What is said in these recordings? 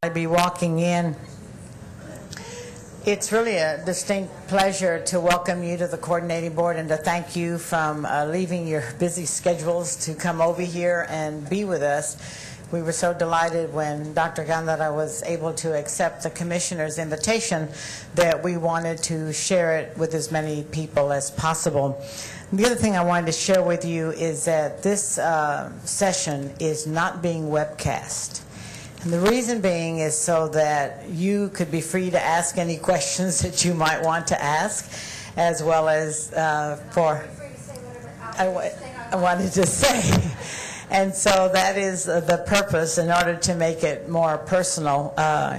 I'd be walking in. It's really a distinct pleasure to welcome you to the coordinating board and to thank you from leaving your busy schedules to come over here and be with us. We were so delighted when Dr. Gándara was able to accept the commissioner's invitation that we wanted to share it with as many people as possible. The other thing I wanted to share with you is that this session is not being webcast. And the reason being is so that you could be free to ask any questions that you might want to ask, as well as I wanted to say. And so that is the purpose, in order to make it more personal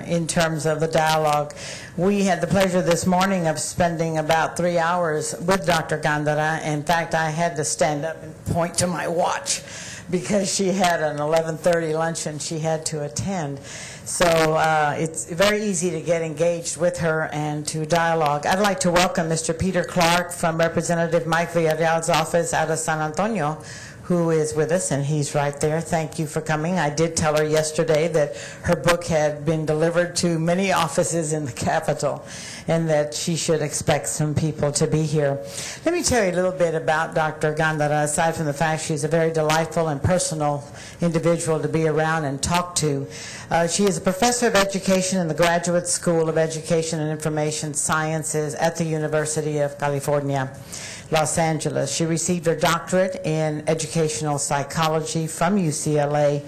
in terms of the dialogue. We had the pleasure this morning of spending about 3 hours with Dr. Gándara. In fact, I had to stand up and point to my watch because she had an 11:30 luncheon she had to attend. So it's very easy to get engaged with her and to dialogue. I'd like to welcome Mr. Peter Clark from Representative Mike Villarreal's office out of San Antonio, who is with us, and he's right there. Thank you for coming. I did tell her yesterday that her book had been delivered to many offices in the Capitol and that she should expect some people to be here. Let me tell you a little bit about Dr. Gándara, aside from the fact she's a very delightful and personal individual to be around and talk to. She is a professor of education in the Graduate School of Education and Information Sciences at the University of California, Los Angeles. She received her doctorate in educational psychology from UCLA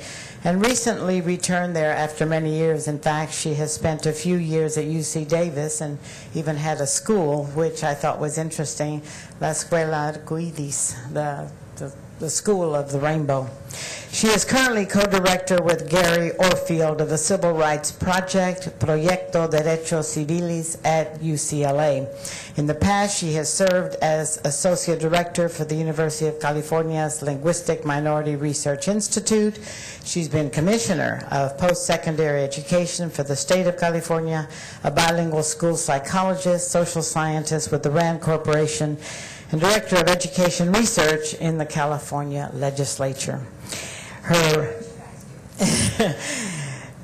and recently returned there after many years. In fact, she has spent a few years at UC Davis and even had a school, which I thought was interesting, La Escuela Arcoiris, the School of the Rainbow. She is currently co-director with Gary Orfield of the Civil Rights Project, Proyecto Derechos Civiles at UCLA. In the past, she has served as Associate Director for the University of California's Linguistic Minority Research Institute. She's been Commissioner of Post-Secondary Education for the State of California, a bilingual school psychologist, social scientist with the RAND Corporation, and Director of Education Research in the California Legislature. Her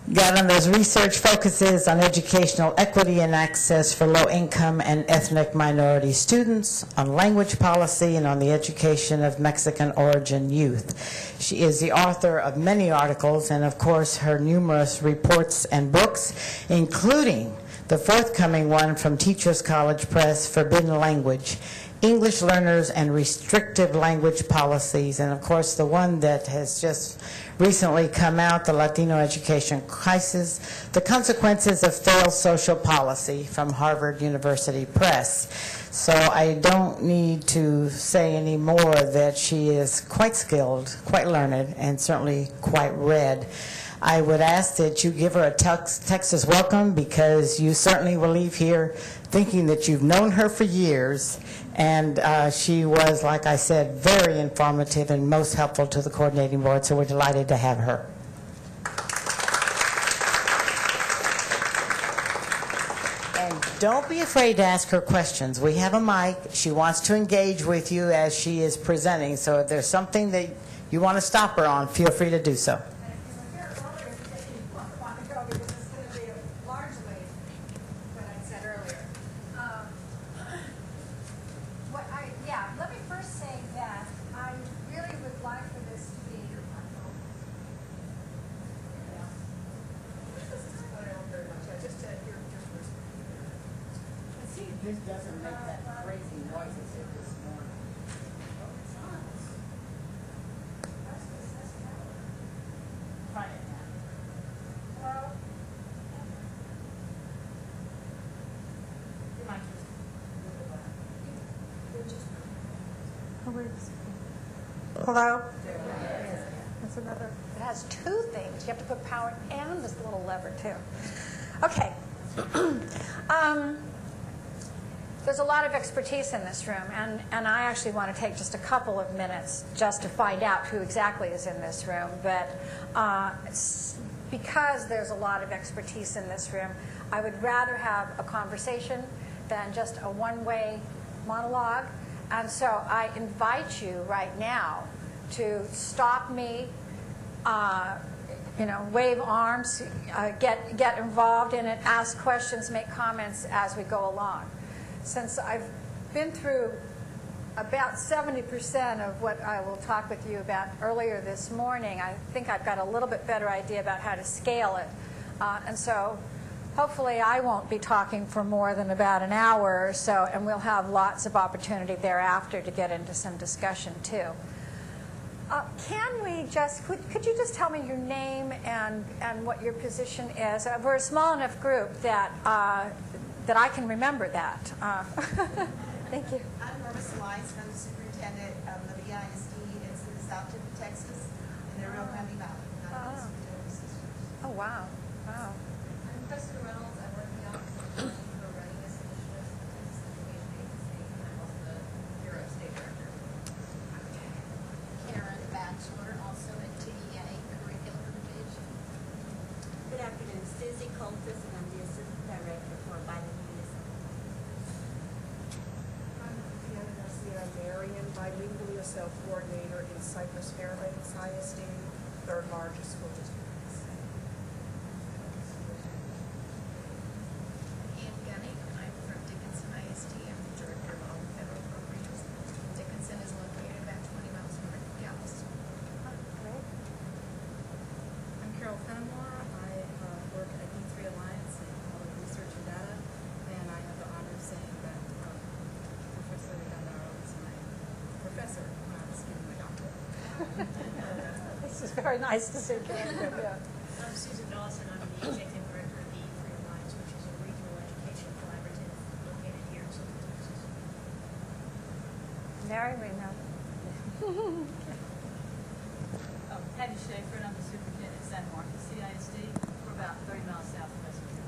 Gándar's research focuses on educational equity and access for low-income and ethnic minority students, on language policy, and on the education of Mexican origin youth. She is the author of many articles and, of course, her numerous reports and books, including the forthcoming one from Teachers College Press, Forbidden Language, English Learners and Restrictive Language Policies, and of course the one that has just recently come out, the Latino Education Crisis, the Consequences of Failed Social Policy from Harvard University Press. So I don't need to say any more that she is quite skilled, quite learned, and certainly quite read. I would ask that you give her a Texas welcome, because you certainly will leave here thinking that you've known her for years. And she was, like I said, very informative and most helpful to the coordinating board, so we're delighted to have her. And don't be afraid to ask her questions. We have a mic. She wants to engage with you as she is presenting, so if there's something that you want to stop her on, feel free to do so. This doesn't make that crazy noise as it this morning. Try it now. Hello? You might just Hello? That's another. It has two things. You have to put power and this little lever too. Okay. There's a lot of expertise in this room, and I actually want to take just a couple of minutes just to find out who exactly is in this room. But because there's a lot of expertise in this room, I would rather have a conversation than just a one-way monologue. And so I invite you right now to stop me wave arms, get involved in it, ask questions, make comments as we go along. Since I've been through about 70% of what I will talk with you about earlier this morning, I think I've got a little bit better idea about how to scale it. And so hopefully I won't be talking for more than about an hour or so, and we'll have lots of opportunity thereafter to get into some discussion too. Could you just tell me your name and what your position is? We're a small enough group that I can remember that. Thank you. I'm Marissa Wise. I'm the superintendent of the ISD. It's in the south tip of Texas, in the Rio Grande Valley. I'm the superintendent of sisters. Oh, wow. Wow. I'm Kristen Reynolds. I work in the Office of Planning for Readiness Initiatives at the Texas Education Agency, and I'm also the Bureau State Director. Karen, Bachelor, also at TEA, Curriculum Division. Good afternoon, Susie Coltis, and I'm the Assistant Director for Bilingual Municipal. I'm Deanna Garcia Marion, Bilingual ESL Coordinator in Cypress Fairbanks ISD, third largest school district. Ann Gunning. I'm from Dickinson ISD. I'm the Director of all federal programs. Dickinson is located about 20 miles north of Galveston. Great. I'm Carol Fenimore. I work at E3 Alliance in Public Research and Data, and I have the honor of saying that Professor Gándara was my professor when I was getting my doctorate. This is very nice to see Karen. Yeah. I'm Susan Dawson. I'm the Executive Director of the E3 Alliance, which is a regional education collaborative located here in Central Texas. Mary, we know. Patty Schaefer, and I'm the superintendent at San Marcos CISD. We're about 30 miles southwest of here.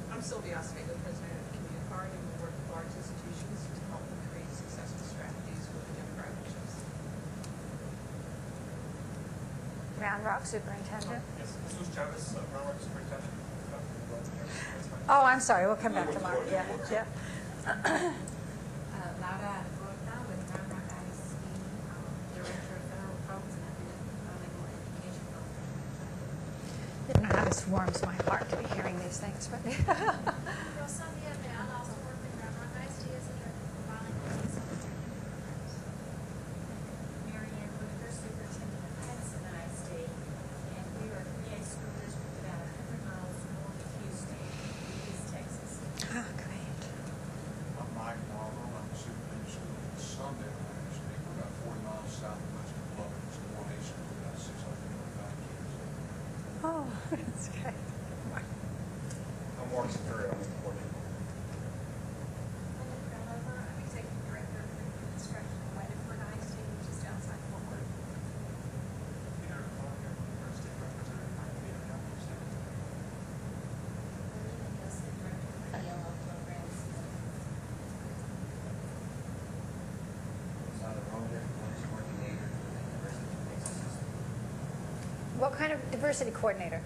I'm Sylvia Oswego, President of the Community Card, and we work with large institutions to help them create successful strategies for the demographic shifts. Round Rock Superintendent. Yes, Jesus Chavez, Round Rock Superintendent. Oh, I'm sorry. We'll come back to Mark. Yeah. Yeah. Laura Alcorta with Round Rock ISD, Director of Federal Programs and Bilingual Education Program. Didn't know how this warms my heart to be hearing these things, but Rosalia Bell also worked in Round Rock ISD as a Director for Bilingual ESL Training Programs. Mary Ann Whitaker, superintendent of Henson ISD, and we are a VA school district about 100 miles north of Houston, East Texas. oh, great. I'm Mike Marlowe. I'm the superintendent of school in Sundance. We're about 40 miles southwest of Lubbock. It's the one east of about 625 kids. Oh, that's great. I'm Mark Superior. I'm the coordinator. Linda Crownover. I'm Executive Director of Construction at Weatherford ISD, which is outside Fort Worth. Peter Clark, University Representative, Miami, State. Olivia Nielsen, Director of ELL programs. Sandra Roder, College Coordinator for the University of Texas. What kind of diversity coordinator?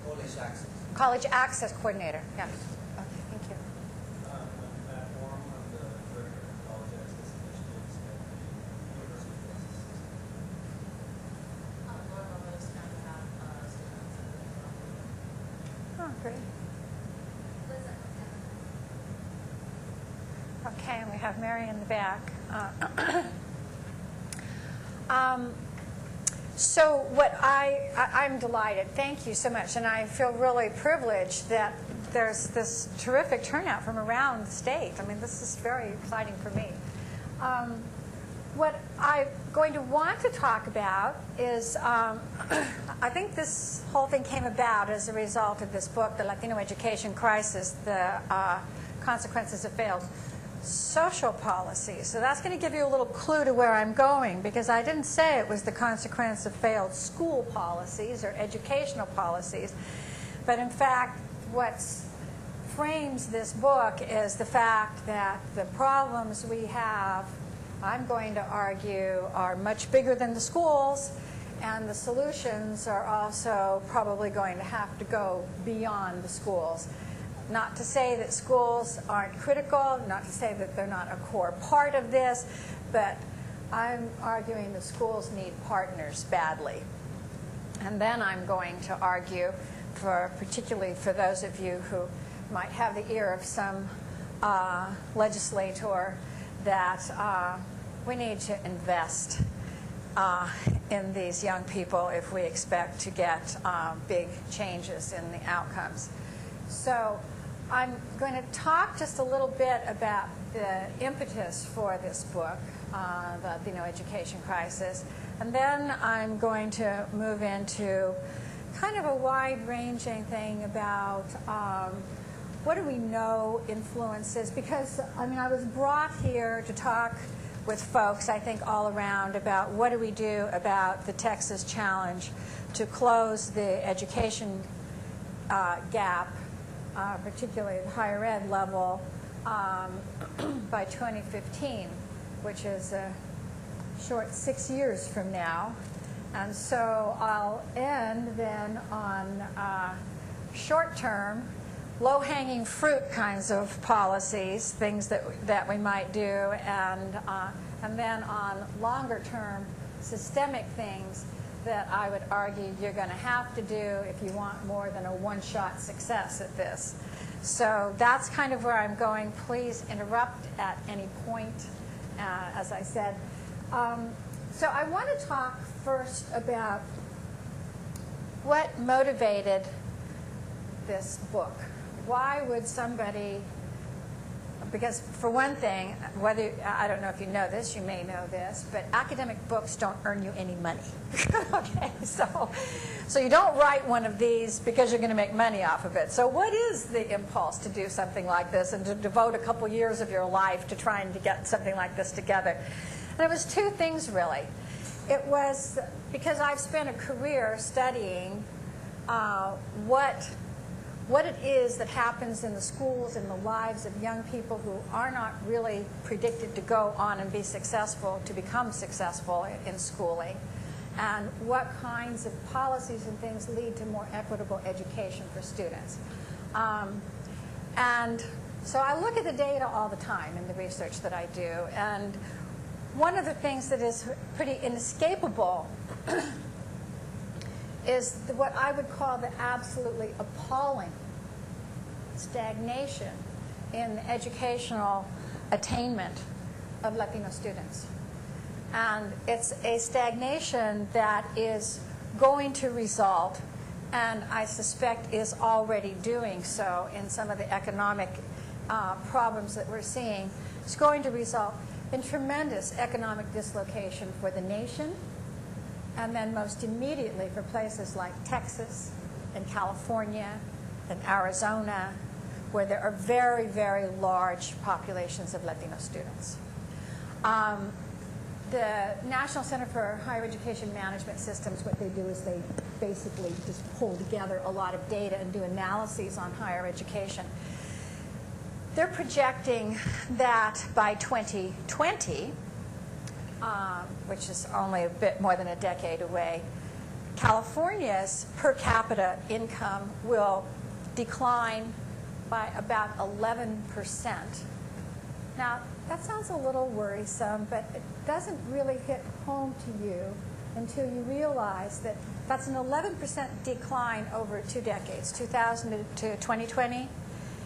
College Access. College Access Coordinator. Yeah. Okay, thank you. Matt Warren, I'm the Director of College Access Initiatives at the University of Texas. Laura Rose, kind of about students. Oh, great. Liz Evan. Okay, and we have Mary in the back. So what I'm delighted. Thank you so much. And I feel really privileged that there's this terrific turnout from around the state. I mean, this is very exciting for me. What I'm going to want to talk about is, I think this whole thing came about as a result of this book, The Latino Education Crisis, the Consequences of Failed Social Policy. So that's going to give you a little clue to where I'm going, because I didn't say it was the consequence of failed school policies or educational policies, but in fact what frames this book is the fact that the problems we have, I'm going to argue, are much bigger than the schools, and the solutions are also probably going to have to go beyond the schools. Not to say that schools aren't critical, not to say that they're not a core part of this, but I'm arguing the schools need partners badly. And then I'm going to argue, particularly for those of you who might have the ear of some legislator, that we need to invest in these young people if we expect to get big changes in the outcomes. So I'm going to talk just a little bit about the impetus for this book, the Latino Education Crisis, and then I'm going to move into kind of a wide-ranging thing about what do we know influences, because I was brought here to talk with folks, I think, all around about what do we do about the Texas challenge to close the education gap, particularly at the higher ed level, by 2015, which is a short 6 years from now. And so I'll end then on short-term, low-hanging fruit kinds of policies, things that we might do, and then on longer-term systemic things that I would argue you're going to have to do if you want more than a one-shot success at this. So that's kind of where I'm going. Please interrupt at any point, as I said. So I want to talk first about what motivated this book. Why would somebody, because for one thing, whether, I don't know if you know this, you may know this, but academic books don't earn you any money. Okay, so you don't write one of these because you're going to make money off of it. So what is the impulse to do something like this and to devote a couple years of your life to trying to get something like this together? And it was two things, really. It was because I've spent a career studying what it is that happens in the schools and the lives of young people who are not really predicted to go on and be successful, to become successful in schooling, and what kinds of policies and things lead to more equitable education for students. And so I look at the data all the time in the research that I do, and one of the things that is pretty inescapable is what I would call the absolutely appalling stagnation in the educational attainment of Latino students. And it's a stagnation that is going to result, and I suspect is already doing so in some of the economic problems that we're seeing. It's going to result in tremendous economic dislocation for the nation, and then most immediately for places like Texas and California and Arizona, where there are very, very large populations of Latino students. The National Center for Higher Education Management Systems, what they do is they basically just pull together a lot of data and do analyses on higher education. They're projecting that by 2020, which is only a bit more than a decade away, California's per capita income will decline by about 11%. Now, that sounds a little worrisome, but it doesn't really hit home to you until you realize that that's an 11% decline over 2 decades, 2000 to 2020.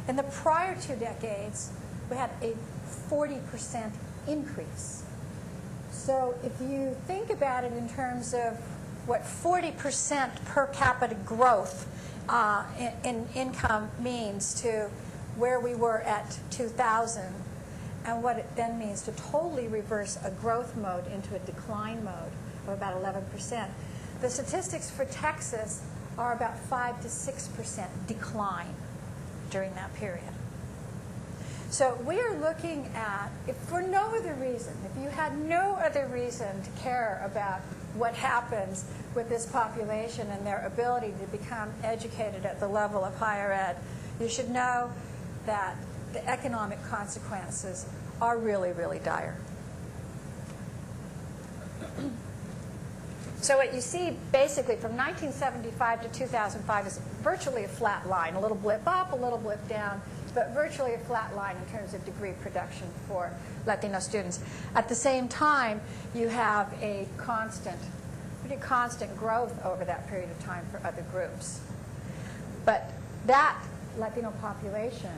In the prior 2 decades, we had a 40% increase. So if you think about it in terms of what 40% per capita growth in income means to where we were at 2000, and what it then means to totally reverse a growth mode into a decline mode of about 11%. The statistics for Texas are about 5 to 6% decline during that period. So we are looking at, if for no other reason, if you had no other reason to care about what happens with this population and their ability to become educated at the level of higher ed, you should know that the economic consequences are really, really dire. So what you see basically from 1975 to 2005 is virtually a flat line, a little blip up, a little blip down, but virtually a flat line in terms of degree production for Latino students. At the same time, you have a constant, pretty constant growth over that period of time for other groups. But that Latino population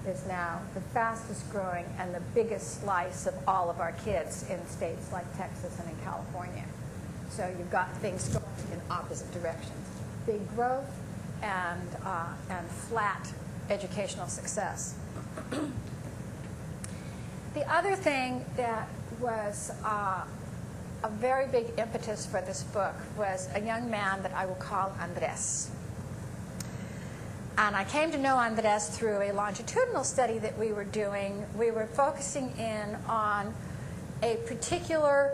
is now the fastest growing and the biggest slice of all of our kids in states like Texas and in California. So you've got things going in opposite directions. Big growth and flat educational success. The other thing that was a very big impetus for this book was a young man that I will call Andres. And I came to know Andres through a longitudinal study that we were doing. We were focusing in on a particular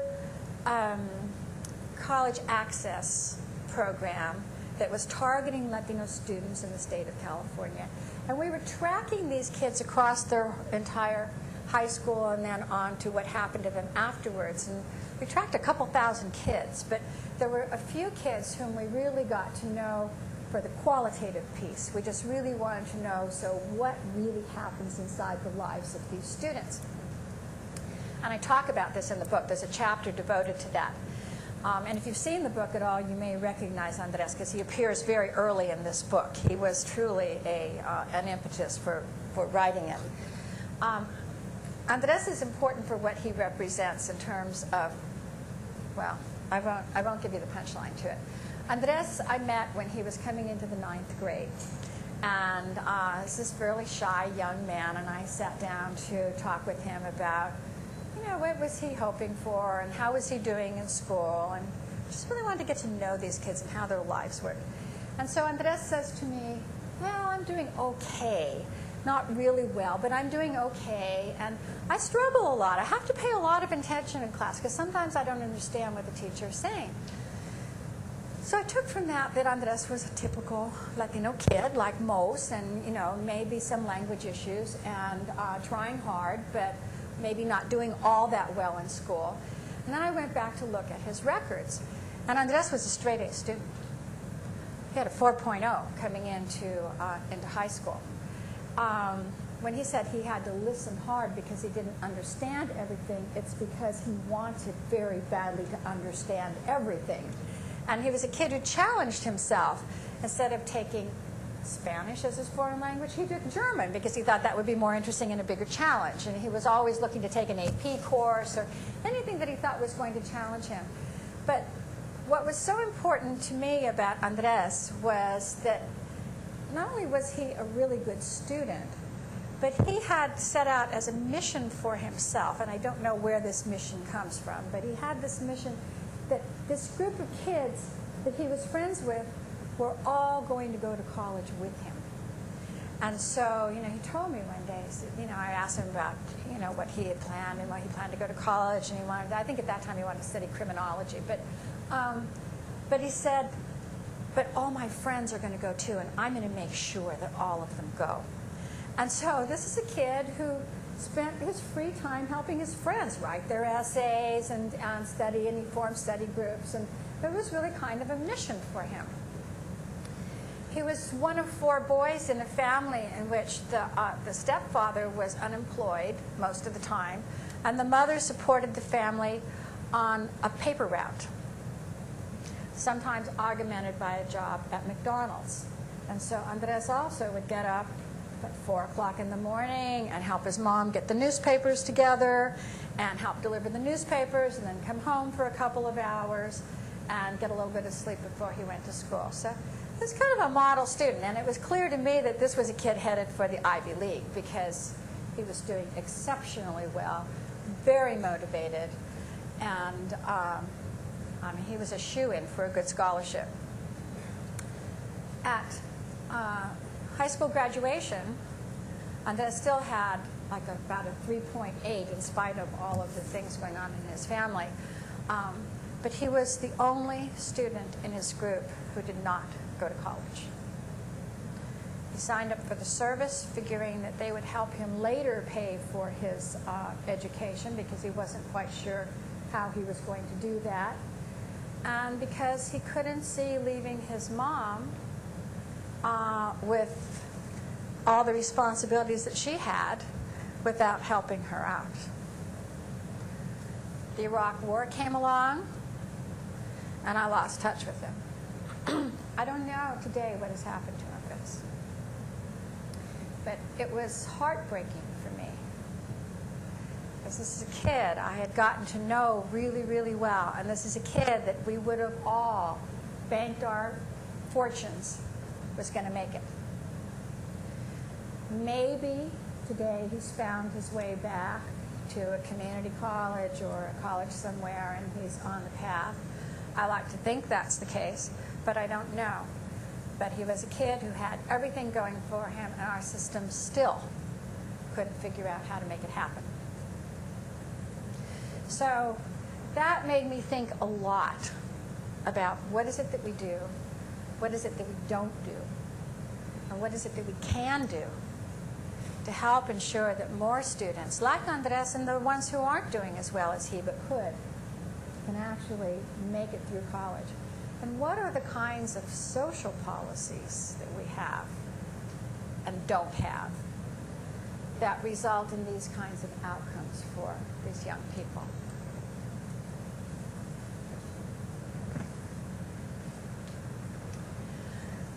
college access program that was targeting Latino students in the state of California. And we were tracking these kids across their entire high school and then on to what happened to them afterwards. And we tracked a couple thousand kids, but there were a few kids whom we really got to know for the qualitative piece. We just really wanted to know, so what really happens inside the lives of these students? And I talk about this in the book. There's a chapter devoted to that. And if you've seen the book at all, you may recognize Andres because he appears very early in this book. He was truly an impetus for writing it. Andres is important for what he represents in terms of, well, I won't give you the punchline to it. Andres I met when he was coming into the 9th grade. And this is a fairly shy young man, and I sat down to talk with him about, you know, what was he hoping for and how was he doing in school, and just really wanted to get to know these kids and how their lives work. And so Andres says to me, well, I'm doing okay. Not really well, but I'm doing okay, and I struggle a lot. I have to pay a lot of attention in class because sometimes I don't understand what the teacher is saying. So I took from that Andres was a typical Latino kid, like most, and, you know, maybe some language issues and trying hard, but maybe not doing all that well in school. And then I went back to look at his records, and Andres was a straight-A student. He had a 4.0 coming into high school. When he said he had to listen hard because he didn't understand everything, it's because he wanted very badly to understand everything. And he was a kid who challenged himself. Instead of taking Spanish as his foreign language, he took German because he thought that would be more interesting and a bigger challenge. And he was always looking to take an AP course or anything that he thought was going to challenge him. But what was so important to me about Andres was that not only was he a really good student, but he had set out as a mission for himself, and I don't know where this mission comes from, but he had this mission that this group of kids that he was friends with were all going to go to college with him. And so, you know, he told me one day, you know, I asked him about, you know, what he had planned, and he planned to go to college, and he wanted, I think at that time he wanted to study criminology, but he said, but all my friends are going to go too, and I'm going to make sure that all of them go. And so this is a kid who spent his free time helping his friends write their essays and study, and he formed study groups, and it was really kind of a mission for him. He was one of 4 boys in a family in which the stepfather was unemployed most of the time, and the mother supported the family on a paper route, sometimes augmented by a job at McDonald's. And so Andres also would get up at 4 o'clock in the morning and help his mom get the newspapers together and help deliver the newspapers, and then come home for a couple of hours and get a little bit of sleep before he went to school. So he was kind of a model student, and it was clear to me that this was a kid headed for the Ivy League because he was doing exceptionally well, very motivated, and I mean, he was a shoo-in for a good scholarship. At high school graduation, Andres still had like about a 3.8 in spite of all of the things going on in his family. But he was the only student in his group who did not go to college. He signed up for the service, figuring that they would help him later pay for his education because he wasn't quite sure how he was going to do that. And because he couldn't see leaving his mom with all the responsibilities that she had without helping her out. The Iraq War came along, and I lost touch with him. I don't know today what has happened to him, but it was heartbreaking for me. Because this is a kid I had gotten to know really, really well, and this is a kid that we would have all banked our fortunes was going to make it. Maybe today he's found his way back to a community college or a college somewhere, and he's on the path. I like to think that's the case, but I don't know. But he was a kid who had everything going for him, and our system still couldn't figure out how to make it happen. So that made me think a lot about what is it that we do, what is it that we don't do, and what is it that we can do to help ensure that more students, like Andres and the ones who aren't doing as well as he but could, can actually make it through college. And what are the kinds of social policies that we have and don't have that result in these kinds of outcomes for these young people?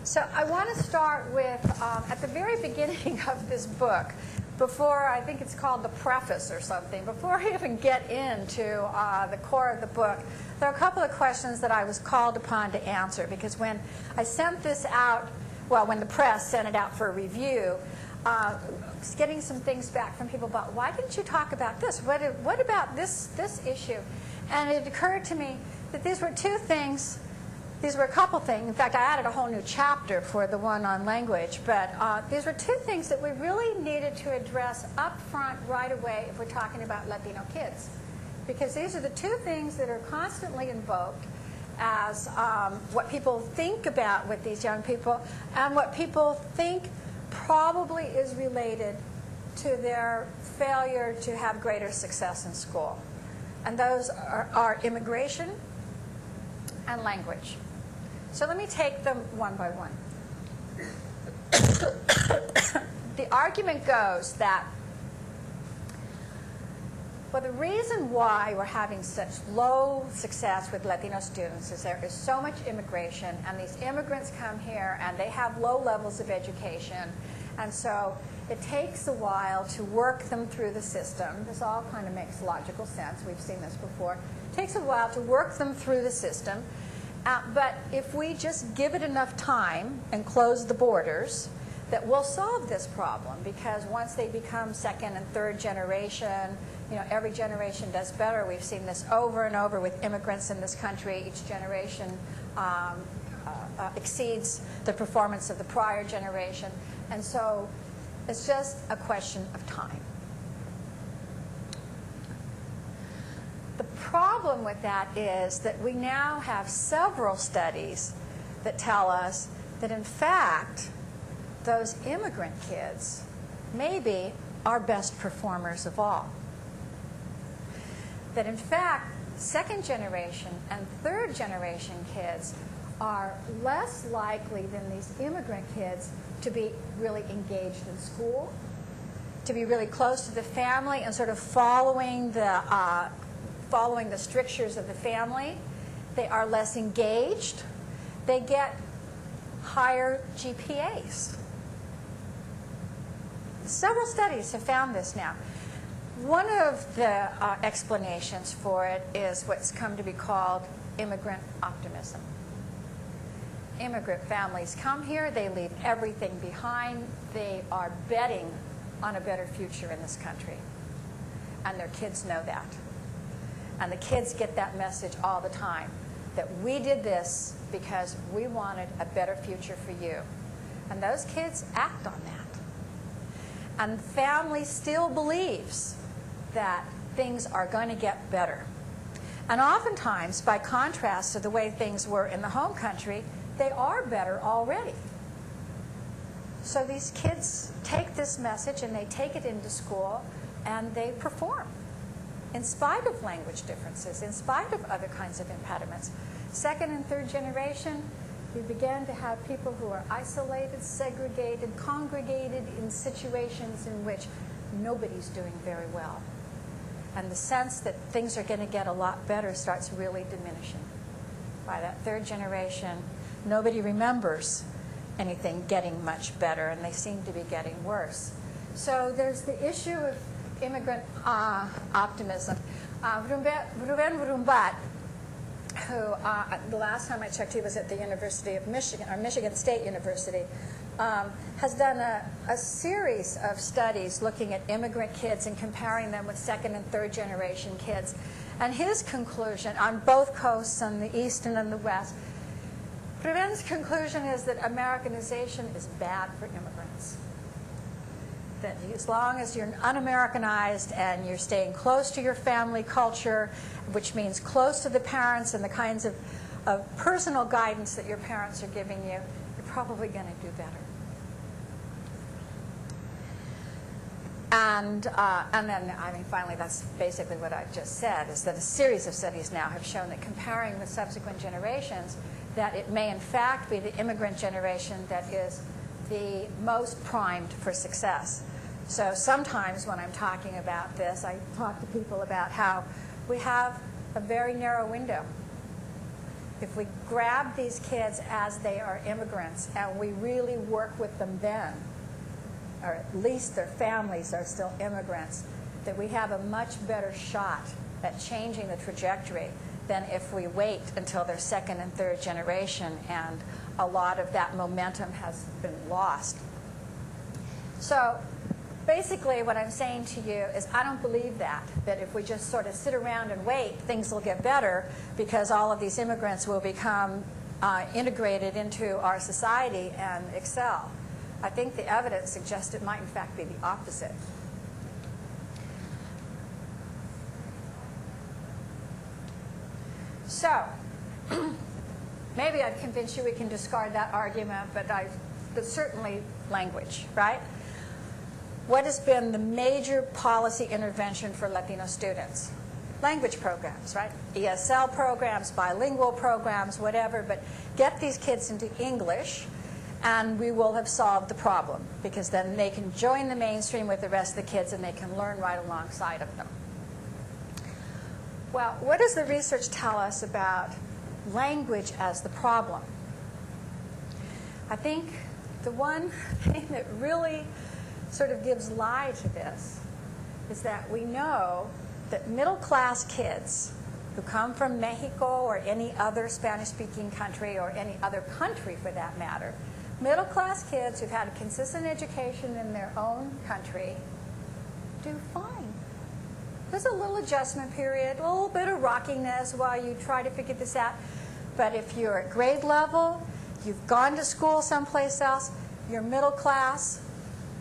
So I want to start with, at the very beginning of this book, before, I think it's called the preface or something, before I even get into the core of the book, there are a couple of questions that I was called upon to answer, because when I sent this out, well, when the press sent it out for a review, getting some things back from people about, why didn't you talk about this? What about this issue? And it occurred to me that these were two things. These were a couple things. In fact, I added a whole new chapter for the one on language. But these were two things that we really needed to address up front right away if we're talking about Latino kids. Because these are the two things that are constantly invoked as what people think about with these young people, and what people think probably is related to their failure to have greater success in school. And those are immigration and language. So let me take them one by one. The argument goes that, well, the reason why we're having such low success with Latino students is there is so much immigration, and these immigrants come here and they have low levels of education, and so it takes a while to work them through the system. This all kind of makes logical sense. We've seen this before. It takes a while to work them through the system. But if we just give it enough time and close the borders, that we'll solve this problem, because once they become second and third generation, every generation does better. We've seen this over and over with immigrants in this country. Each generation exceeds the performance of the prior generation. And so it's just a question of time. The problem with that is that we now have several studies that tell us that, in fact, those immigrant kids may be our best performers of all. That, in fact, second generation and third generation kids are less likely than these immigrant kids to be really engaged in school, to be really close to the family and sort of following the strictures of the family. They are less engaged. They get higher GPAs. Several studies have found this now. One of the explanations for it is what's come to be called immigrant optimism. Immigrant families come here, they leave everything behind, they are betting on a better future in this country. And their kids know that. And the kids get that message all the time, that we did this because we wanted a better future for you. And those kids act on that. And the family still believes that things are going to get better. And oftentimes, by contrast to the way things were in the home country, they are better already. So these kids take this message and they take it into school and they perform, in spite of language differences, in spite of other kinds of impediments. Second and third generation, we began to have people who are isolated, segregated, congregated in situations in which nobody's doing very well. And the sense that things are going to get a lot better starts really diminishing. by that third generation, nobody remembers anything getting much better, and they seem to be getting worse. So there's the issue of immigrant optimism. Ruben Rumbat, who the last time I checked, he was at the University of Michigan, or Michigan State University, has done a series of studies looking at immigrant kids and comparing them with second and third generation kids. And his conclusion on both coasts, on the east and on the west, Ruben's conclusion is that Americanization is bad for immigrants. That as long as you're un-Americanized and you're staying close to your family culture, which means close to the parents and the kinds of personal guidance that your parents are giving you, you're probably going to do better. And then, I mean, finally, that's basically what I just said, is that a series of studies now have shown that comparing with subsequent generations, that it may in fact be the immigrant generation that is the most primed for success. So sometimes when I'm talking about this, I talk to people about how we have a very narrow window. If we grab these kids as they are immigrants and we really work with them then, or at least their families are still immigrants, that we have a much better shot at changing the trajectory than if we wait until they're second and third generation and a lot of that momentum has been lost. So basically what I'm saying to you is I don't believe that if we just sort of sit around and wait, things will get better because all of these immigrants will become integrated into our society and excel. I think the evidence suggests it might in fact be the opposite. So, maybe I've convinced you we can discard that argument, but certainly language, right? What has been the major policy intervention for Latino students? Language programs, right? ESL programs, bilingual programs, whatever, but get these kids into English and we will have solved the problem because then they can join the mainstream with the rest of the kids and they can learn right alongside of them. Well, what does the research tell us about language as the problem? I think the one thing that really sort of gives lie to this is that we know that middle-class kids who come from Mexico or any other Spanish-speaking country or any other country for that matter, middle-class kids who've had a consistent education in their own country do fine. There's a little adjustment period, a little bit of rockiness while you try to figure this out. But if you're at grade level, you've gone to school someplace else, you're middle class,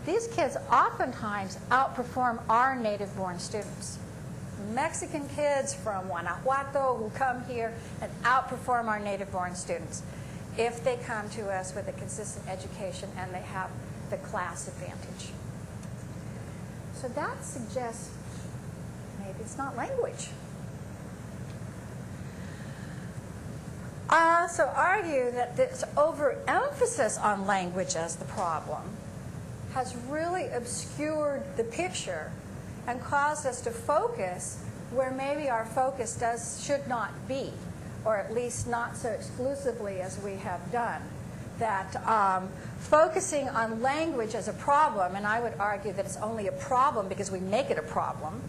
these kids oftentimes outperform our native-born students. Mexican kids from Guanajuato who come here and outperform our native-born students if they come to us with a consistent education and they have the class advantage. So that suggests maybe it's not language. I also argue that this overemphasis on language as the problem has really obscured the picture and caused us to focus where maybe our focus should not be, or at least not so exclusively as we have done. That focusing on language as a problem, and I would argue that it's only a problem because we make it a problem,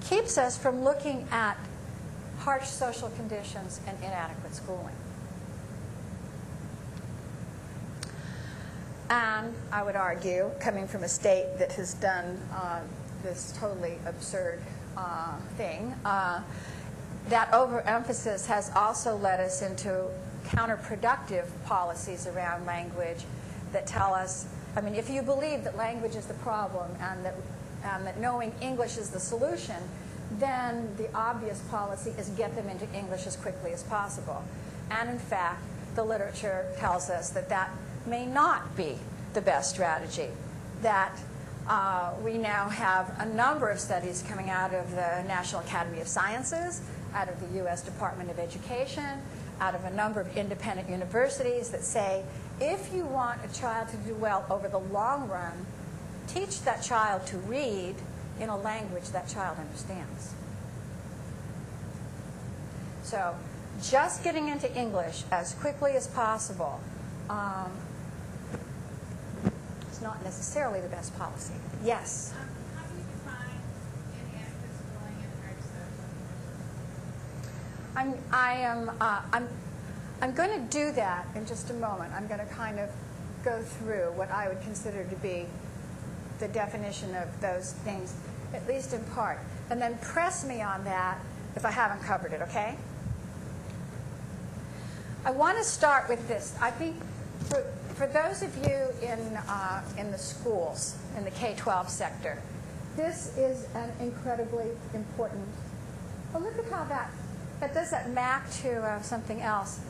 keeps us from looking at harsh social conditions and inadequate schooling. And I would argue, coming from a state that has done this totally absurd thing, that overemphasis has also led us into counterproductive policies around language that tell us, I mean, if you believe that language is the problem and that knowing English is the solution, then the obvious policy is get them into English as quickly as possible. And in fact, the literature tells us that that may not be the best strategy. That we now have a number of studies coming out of the National Academy of Sciences, out of the U.S. Department of Education, out of a number of independent universities that say, if you want a child to do well over the long run, teach that child to read in a language that child understands. So just getting into English as quickly as possible is not necessarily the best policy. Yes? How do you define inadequate schooling and hard stuff? I'm going to do that in just a moment. I'm going to kind of go through what I would consider to be the definition of those things, at least in part, and then press me on that if I haven't covered it, okay? I want to start with this. I think for those of you in the schools, in the K-12 sector, this is an incredibly important. Well, look at how that does that map to something else.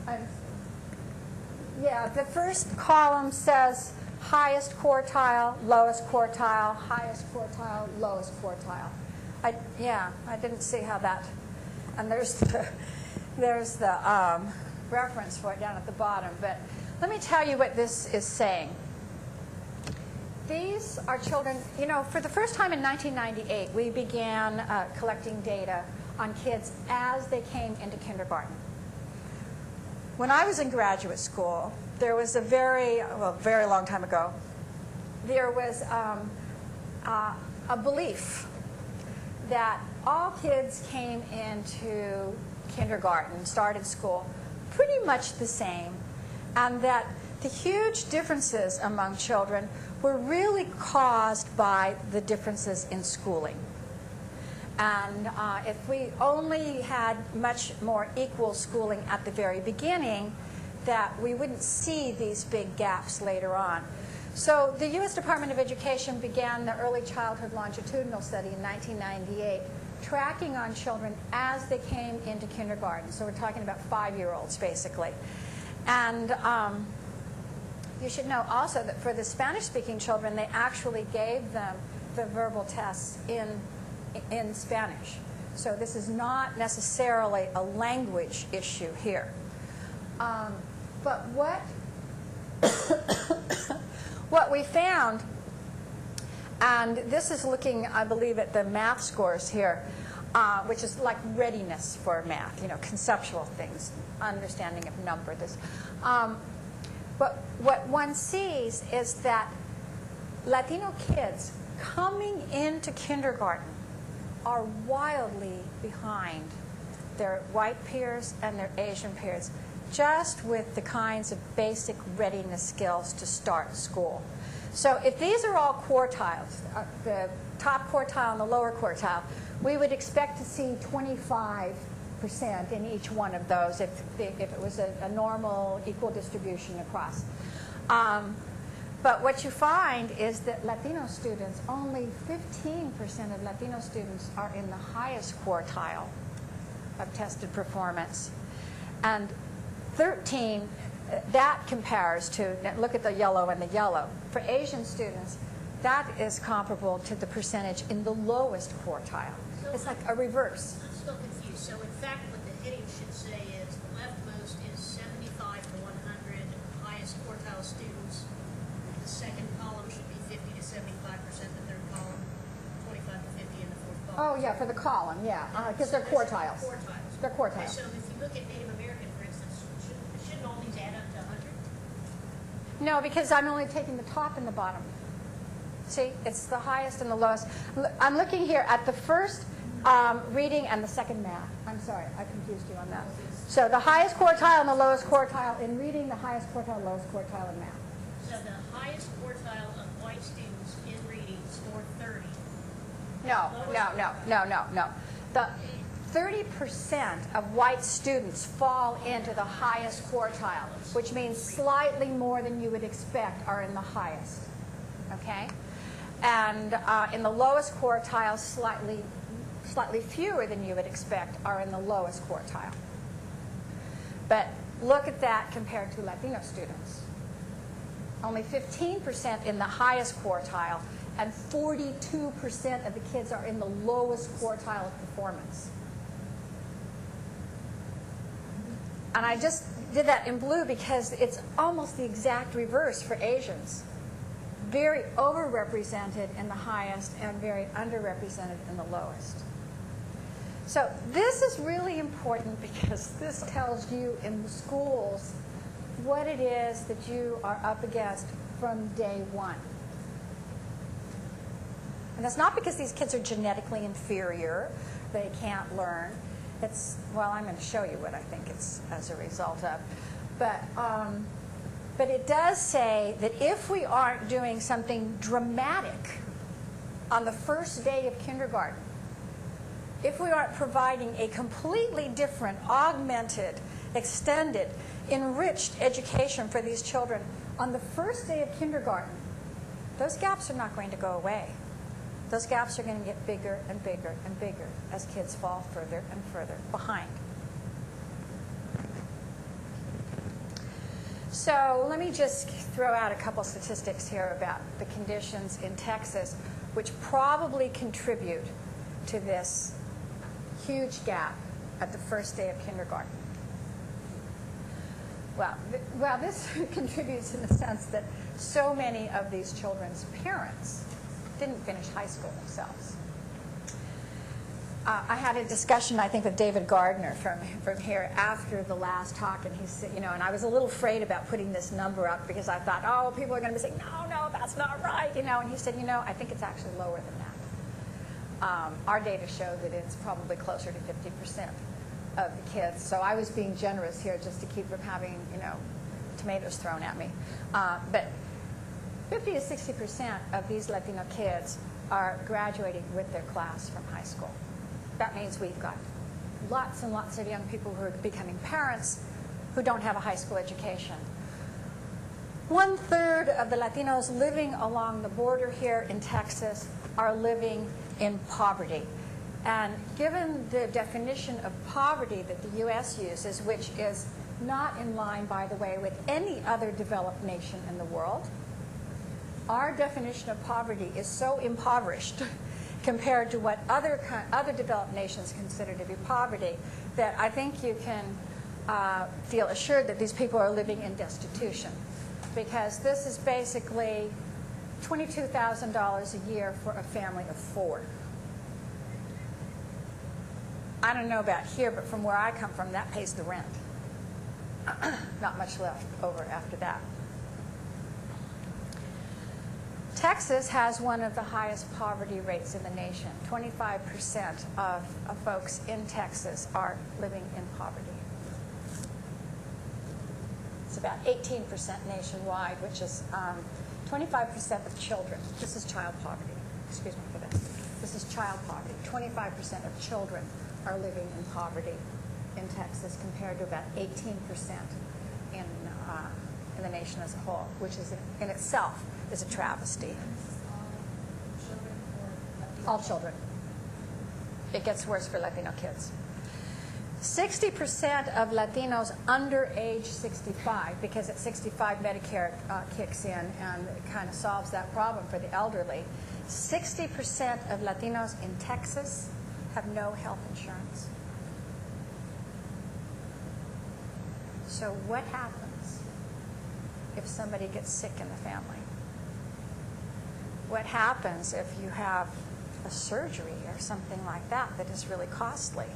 Yeah, the first column says highest quartile, lowest quartile, highest quartile, lowest quartile. I didn't see how that. And there's the reference for it down at the bottom. But let me tell you what this is saying. These are children, you know, for the first time in 1998, we began collecting data on kids as they came into kindergarten. When I was in graduate school, there was a very long time ago, there was a belief that all kids came into kindergarten, started school, pretty much the same, and that the huge differences among children were really caused by the differences in schooling. And if we only had much more equal schooling at the very beginning, that we wouldn't see these big gaps later on. So the U.S. Department of Education began the Early Childhood Longitudinal Study in 1998, tracking on children as they came into kindergarten. So we're talking about 5-year-olds, basically. And you should know also that for the Spanish-speaking children, they actually gave them the verbal tests in Spanish. So this is not necessarily a language issue here. But what we found, and this is looking, I believe, at the math scores here, which is like readiness for math, you know, conceptual things, understanding of number. But what one sees is that Latino kids coming into kindergarten are wildly behind their white peers and their Asian peers, just with the kinds of basic readiness skills to start school. So if these are all quartiles, the top quartile and the lower quartile, we would expect to see 25% in each one of those if it was a normal equal distribution across. But what you find is that Latino students, only 15% of Latino students are in the highest quartile of tested performance. And 13, that compares to, look at the yellow and the yellow. For Asian students, that is comparable to the percentage in the lowest quartile. It's like a reverse. I'm still confused. So in fact, what the heading should say is the leftmost is 75 to 100 highest quartile students. The second column should be 50 to 75%. The third column, 25 to 50 in the fourth column. Oh, yeah, for the column, yeah, because they're quartiles. They're quartiles. Okay, so if you look at Native American, for instance, shouldn't all these add up to 100? No, because I'm only taking the top and the bottom. See, it's the highest and the lowest. I'm looking here at the first reading and the second math. I'm sorry, I confused you on that. So the highest quartile and the lowest quartile in reading, the highest quartile, lowest quartile in math. So the highest quartile of white students in reading scored 30. No. The 30% of white students fall into the highest quartile, which means slightly more than you would expect are in the highest. Okay? And in the lowest quartile, slightly fewer than you would expect are in the lowest quartile. But look at that compared to Latino students. Only 15% in the highest quartile, and 42% of the kids are in the lowest quartile of performance. And I just did that in blue because it's almost the exact reverse for Asians. Very overrepresented in the highest and very underrepresented in the lowest. So this is really important because this tells you in the schools what it is that you are up against from day one. And that's not because these kids are genetically inferior, they can't learn. It's, well, I'm going to show you what I think it's as a result of. But it does say that if we aren't doing something dramatic on the first day of kindergarten, if we aren't providing a completely different, augmented, extended, enriched education for these children on the first day of kindergarten, those gaps are not going to go away. Those gaps are going to get bigger and bigger and bigger as kids fall further and further behind. So let me just throw out a couple statistics here about the conditions in Texas, which probably contribute to this huge gap at the first day of kindergarten. Well, this contributes in the sense that so many of these children's parents didn't finish high school themselves. I had a discussion, I think, with David Gardner from here after the last talk, and he said, you know, and I was a little afraid about putting this number up because I thought, oh, people are going to be saying, no, that's not right, you know. And he said, you know, I think it's actually lower than that. Our data show that it's probably closer to 50% of the kids. So I was being generous here just to keep from having, you know, tomatoes thrown at me. But 50 to 60% of these Latino kids are graduating with their class from high school. That means we've got lots and lots of young people who are becoming parents who don't have a high school education. 1/3 of the Latinos living along the border here in Texas are living in poverty. And given the definition of poverty that the U.S. uses, which is not in line, by the way, with any other developed nation in the world, our definition of poverty is so impoverished compared to what other developed nations consider to be poverty that I think you can feel assured that these people are living in destitution, because this is basically $22,000 a year for a family of 4. I don't know about here, but from where I come from, that pays the rent. Not much left over after that. Texas has one of the highest poverty rates in the nation. 25% of folks in Texas are living in poverty. It's about 18% nationwide, which is 25% of children. This is child poverty. Excuse me for this. This is child poverty. 25% of children are living in poverty in Texas compared to about 18% in the nation as a whole, which is in itself is a travesty. All children. It gets worse for Latino kids. 60% of Latinos under age 65, because at 65 Medicare kicks in and it kind of solves that problem for the elderly. 60% of Latinos in Texas have no health insurance. So what happens if somebody gets sick in the family? What happens if you have a surgery or something like that that is really costly?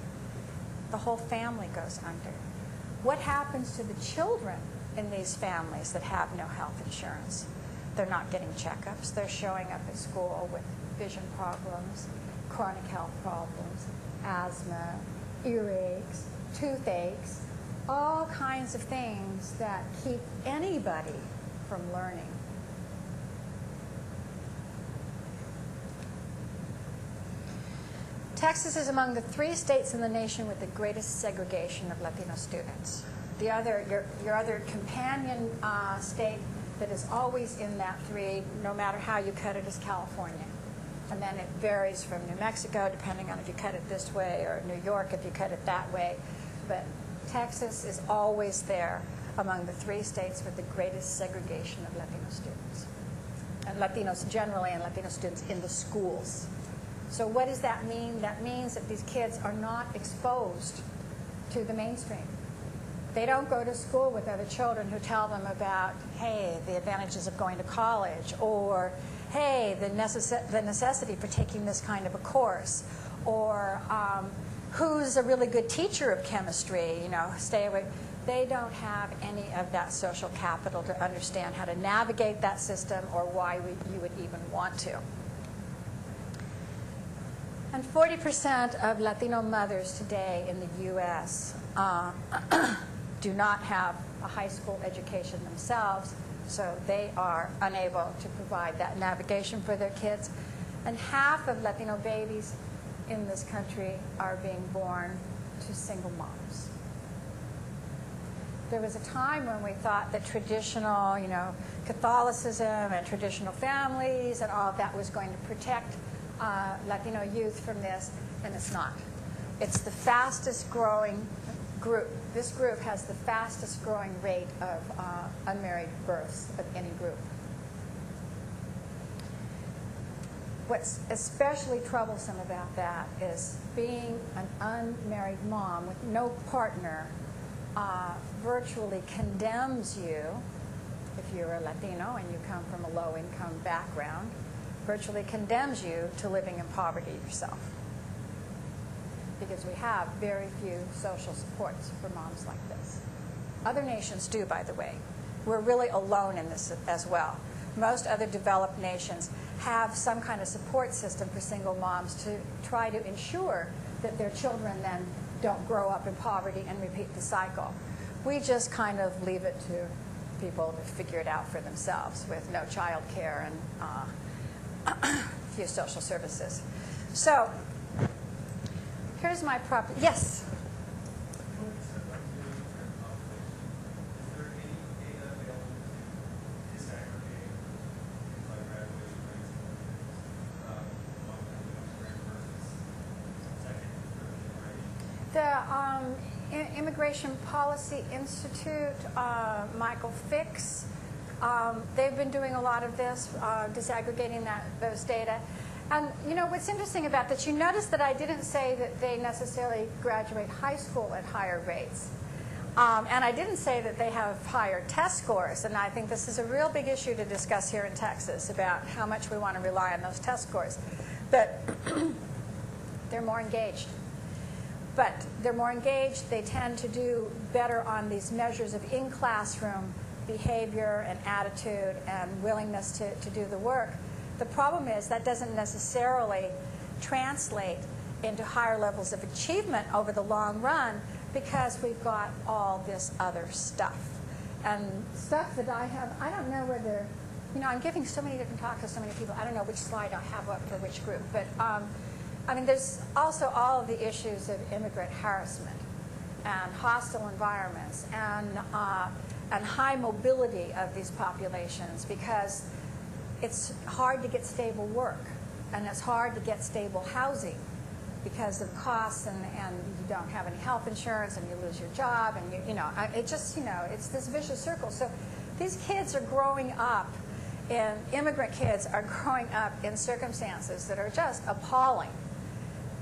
The whole family goes under. What happens to the children in these families that have no health insurance? They're not getting checkups. They're showing up at school with vision problems, chronic health problems, asthma, earaches, toothaches, all kinds of things that keep anybody from learning. Texas is among the 3 states in the nation with the greatest segregation of Latino students. Your other companion state that is always in that 3, no matter how you cut it, is California. And then it varies from New Mexico, depending on if you cut it this way, or New York if you cut it that way. But Texas is always there among the 3 states with the greatest segregation of Latino students. And Latinos generally, and Latino students in the schools. So what does that mean? That means that these kids are not exposed to the mainstream. They don't go to school with other children who tell them about, hey, the advantages of going to college, or hey, the necessity for taking this kind of a course, or who's a really good teacher of chemistry, stay away. They don't have any of that social capital to understand how to navigate that system or why you would even want to. And 40% of Latino mothers today in the U.S. Do not have a high school education themselves, so they are unable to provide that navigation for their kids. And half of Latino babies in this country are being born to single moms. There was a time when we thought that traditional, Catholicism and traditional families and all of that was going to protect Latino youth from this, and it's not. It's the fastest growing group. This group has the fastest growing rate of unmarried births of any group. What's especially troublesome about that is being an unmarried mom with no partner virtually condemns you, if you're a Latino and you come from a low-income background, virtually condemns you to living in poverty yourself. Because we have very few social supports for moms like this. Other nations do, by the way. We're really alone in this as well. Most other developed nations have some kind of support system for single moms to try to ensure that their children then don't grow up in poverty and repeat the cycle. We just kind of leave it to people to figure it out for themselves with no child care and few social services. So here's my property. Yes? The Immigration Policy Institute, Michael Fix, they've been doing a lot of this, disaggregating those data. And what's interesting about that, you notice that I didn't say that they necessarily graduate high school at higher rates. And I didn't say that they have higher test scores. And I think this is a real big issue to discuss here in Texas about how much we want to rely on those test scores. But they're more engaged. But they're more engaged. They tend to do better on these measures of in-classroom behavior and attitude and willingness to do the work. The problem is that doesn't necessarily translate into higher levels of achievement over the long run because we've got all this other stuff. And stuff that I don't know whether, I'm giving so many different talks to so many people. I don't know which slide I have up for which group. But there's also all of the issues of immigrant harassment and hostile environments and high mobility of these populations because it's hard to get stable work and it's hard to get stable housing because of costs and you don't have any health insurance and you lose your job and it's this vicious circle. So these kids are growing up immigrant kids are growing up in circumstances that are just appalling.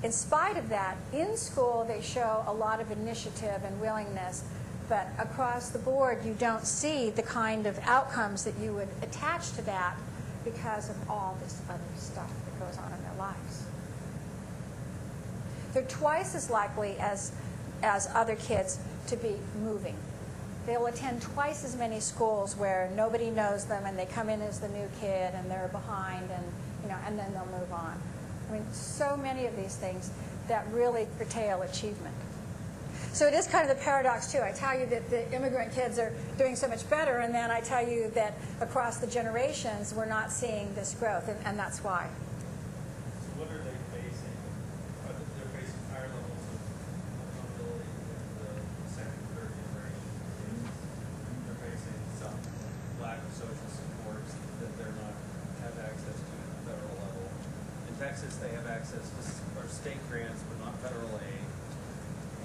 In spite of that, in school they show a lot of initiative and willingness, but across the board you don't see the kind of outcomes that you would attach to that because of all this other stuff that goes on in their lives. They're twice as likely as other kids to be moving. They'll attend twice as many schools where nobody knows them and they come in as the new kid and they're behind and then they'll move on. So many of these things that really curtail achievement. So it is kind of the paradox, too. I tell you that the immigrant kids are doing so much better, and then I tell you that across the generations, we're not seeing this growth, and that's why. So what are they facing? They're facing higher levels of mobility than the second, third generation kids. They're facing some lack of social supports that they're not have access to at the federal level. In Texas, they have access to state grants, but not federal aid.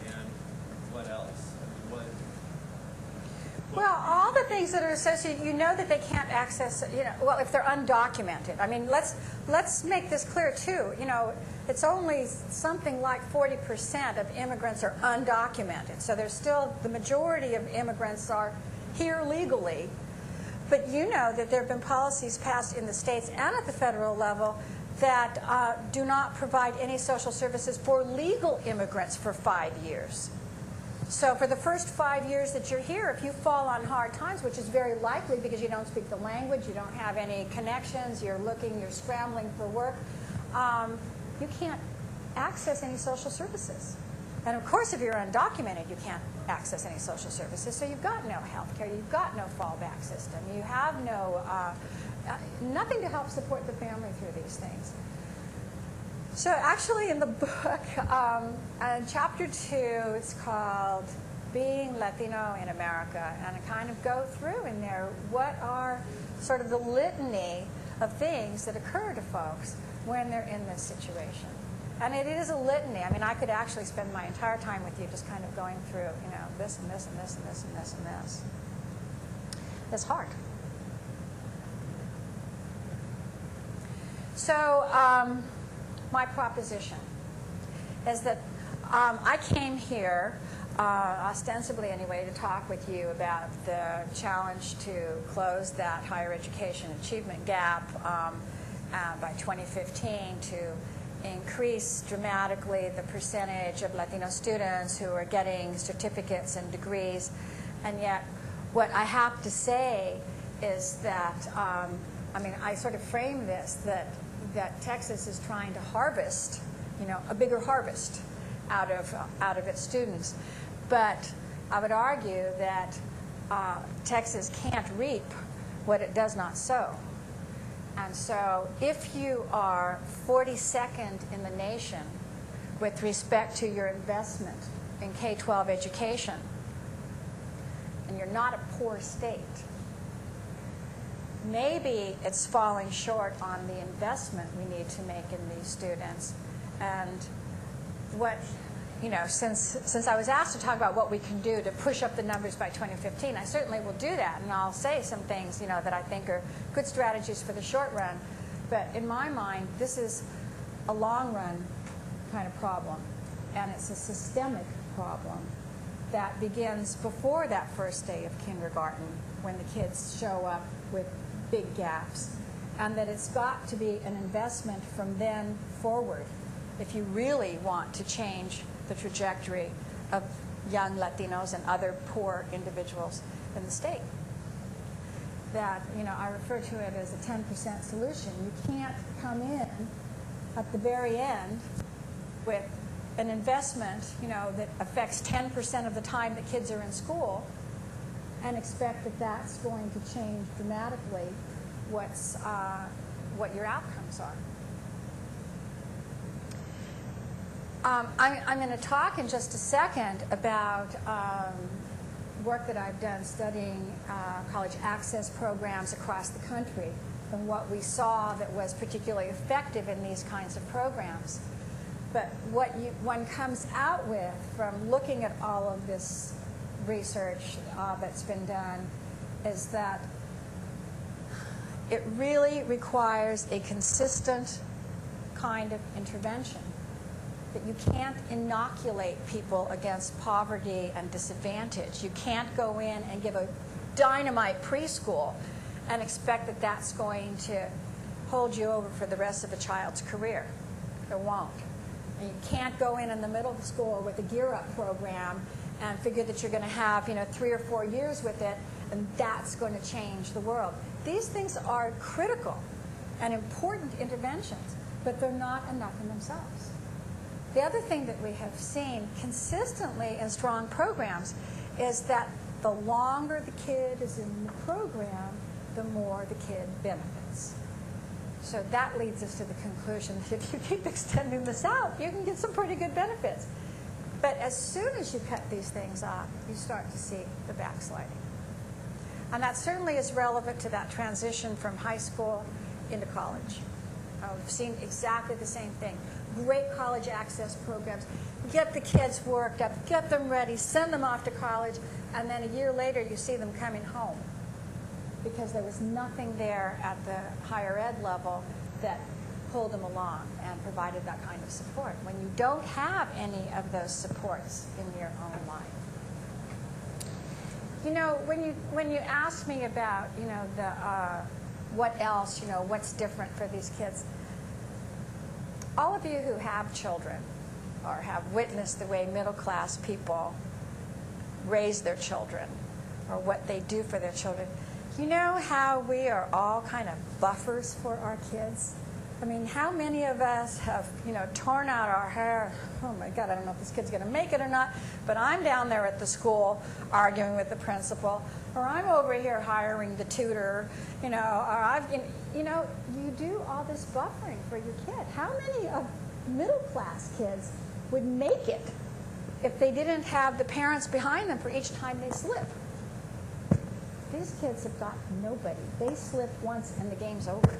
And what else? Well, all the things that are associated, that they can't access, well, if they're undocumented. Let's make this clear, too. It's only something like 40% of immigrants are undocumented. So there's still, the majority of immigrants are here legally. But that there have been policies passed in the states and at the federal level that do not provide any social services for legal immigrants for 5 years. So for the first 5 years that you're here, if you fall on hard times, which is very likely because you don't speak the language, you don't have any connections, you're scrambling for work, you can't access any social services. And of course, if you're undocumented, you can't access any social services, so you've got no health care, you've got no fallback system, you have nothing to help support the family through these things. So actually in the book, chapter 2, it's called Being Latino in America, and I kind of go through in there what are sort of the litany of things that occur to folks when they're in this situation. And it is a litany. I mean, I could actually spend my entire time with you just kind of going through, this and this and this and this and this and this. It's hard. So my proposition is that I came here, ostensibly anyway, to talk with you about the challenge to close that higher education achievement gap by 2015, to increase dramatically the percentage of Latino students who are getting certificates and degrees. And yet, what I have to say is that, I sort of frame this, that Texas is trying to harvest, a bigger harvest out of its students. But I would argue that Texas can't reap what it does not sow. And so if you are 42nd in the nation with respect to your investment in K-12 education, and you're not a poor state, maybe it's falling short on the investment we need to make in these students. And what, since I was asked to talk about what we can do to push up the numbers by 2015, I certainly will do that, and I'll say some things, that I think are good strategies for the short run. But in my mind, this is a long run kind of problem, and it's a systemic problem that begins before that first day of kindergarten, when the kids show up with big gaps, and that it's got to be an investment from then forward if you really want to change the trajectory of young Latinos and other poor individuals in the state. That, I refer to it as a 10% solution. You can't come in at the very end with an investment, that affects 10% of the time that kids are in school and expect that that's going to change dramatically what your outcomes are. I'm going to talk in just a second about work that I've done studying college access programs across the country and what we saw that was particularly effective in these kinds of programs. But what one comes out with from looking at all of this research that's been done is that it really requires a consistent kind of intervention. That you can't inoculate people against poverty and disadvantage. You can't go in and give a dynamite preschool and expect that that's going to hold you over for the rest of a child's career. It won't. And you can't go in the middle of school with a Gear Up program and figure that you're going to have 3 or 4 years with it, and that's going to change the world. These things are critical and important interventions, but they're not enough in themselves. The other thing that we have seen consistently in strong programs is that the longer the kid is in the program, the more the kid benefits. So that leads us to the conclusion that if you keep extending this out, you can get some pretty good benefits. But as soon as you cut these things off, you start to see the backsliding. And that certainly is relevant to that transition from high school into college. We've seen exactly the same thing. Great college access programs. Get the kids worked up, get them ready, send them off to college, and then a year later you see them coming home because there was nothing there at the higher ed level that pulled them along and provided that kind of support when you don't have any of those supports in your own life. When you ask me about, what else, what's different for these kids, all of you who have children or have witnessed the way middle-class people raise their children or what they do for their children, you know how we are all kind of buffers for our kids? I mean, how many of us have, torn out our hair? Oh my God, I don't know if this kid's going to make it or not, but I'm down there at the school arguing with the principal, or I'm over here hiring the tutor, or you do all this buffering for your kid. How many of middle-class kids would make it if they didn't have the parents behind them for each time they slip? These kids have got nobody. They slip once and the game's over.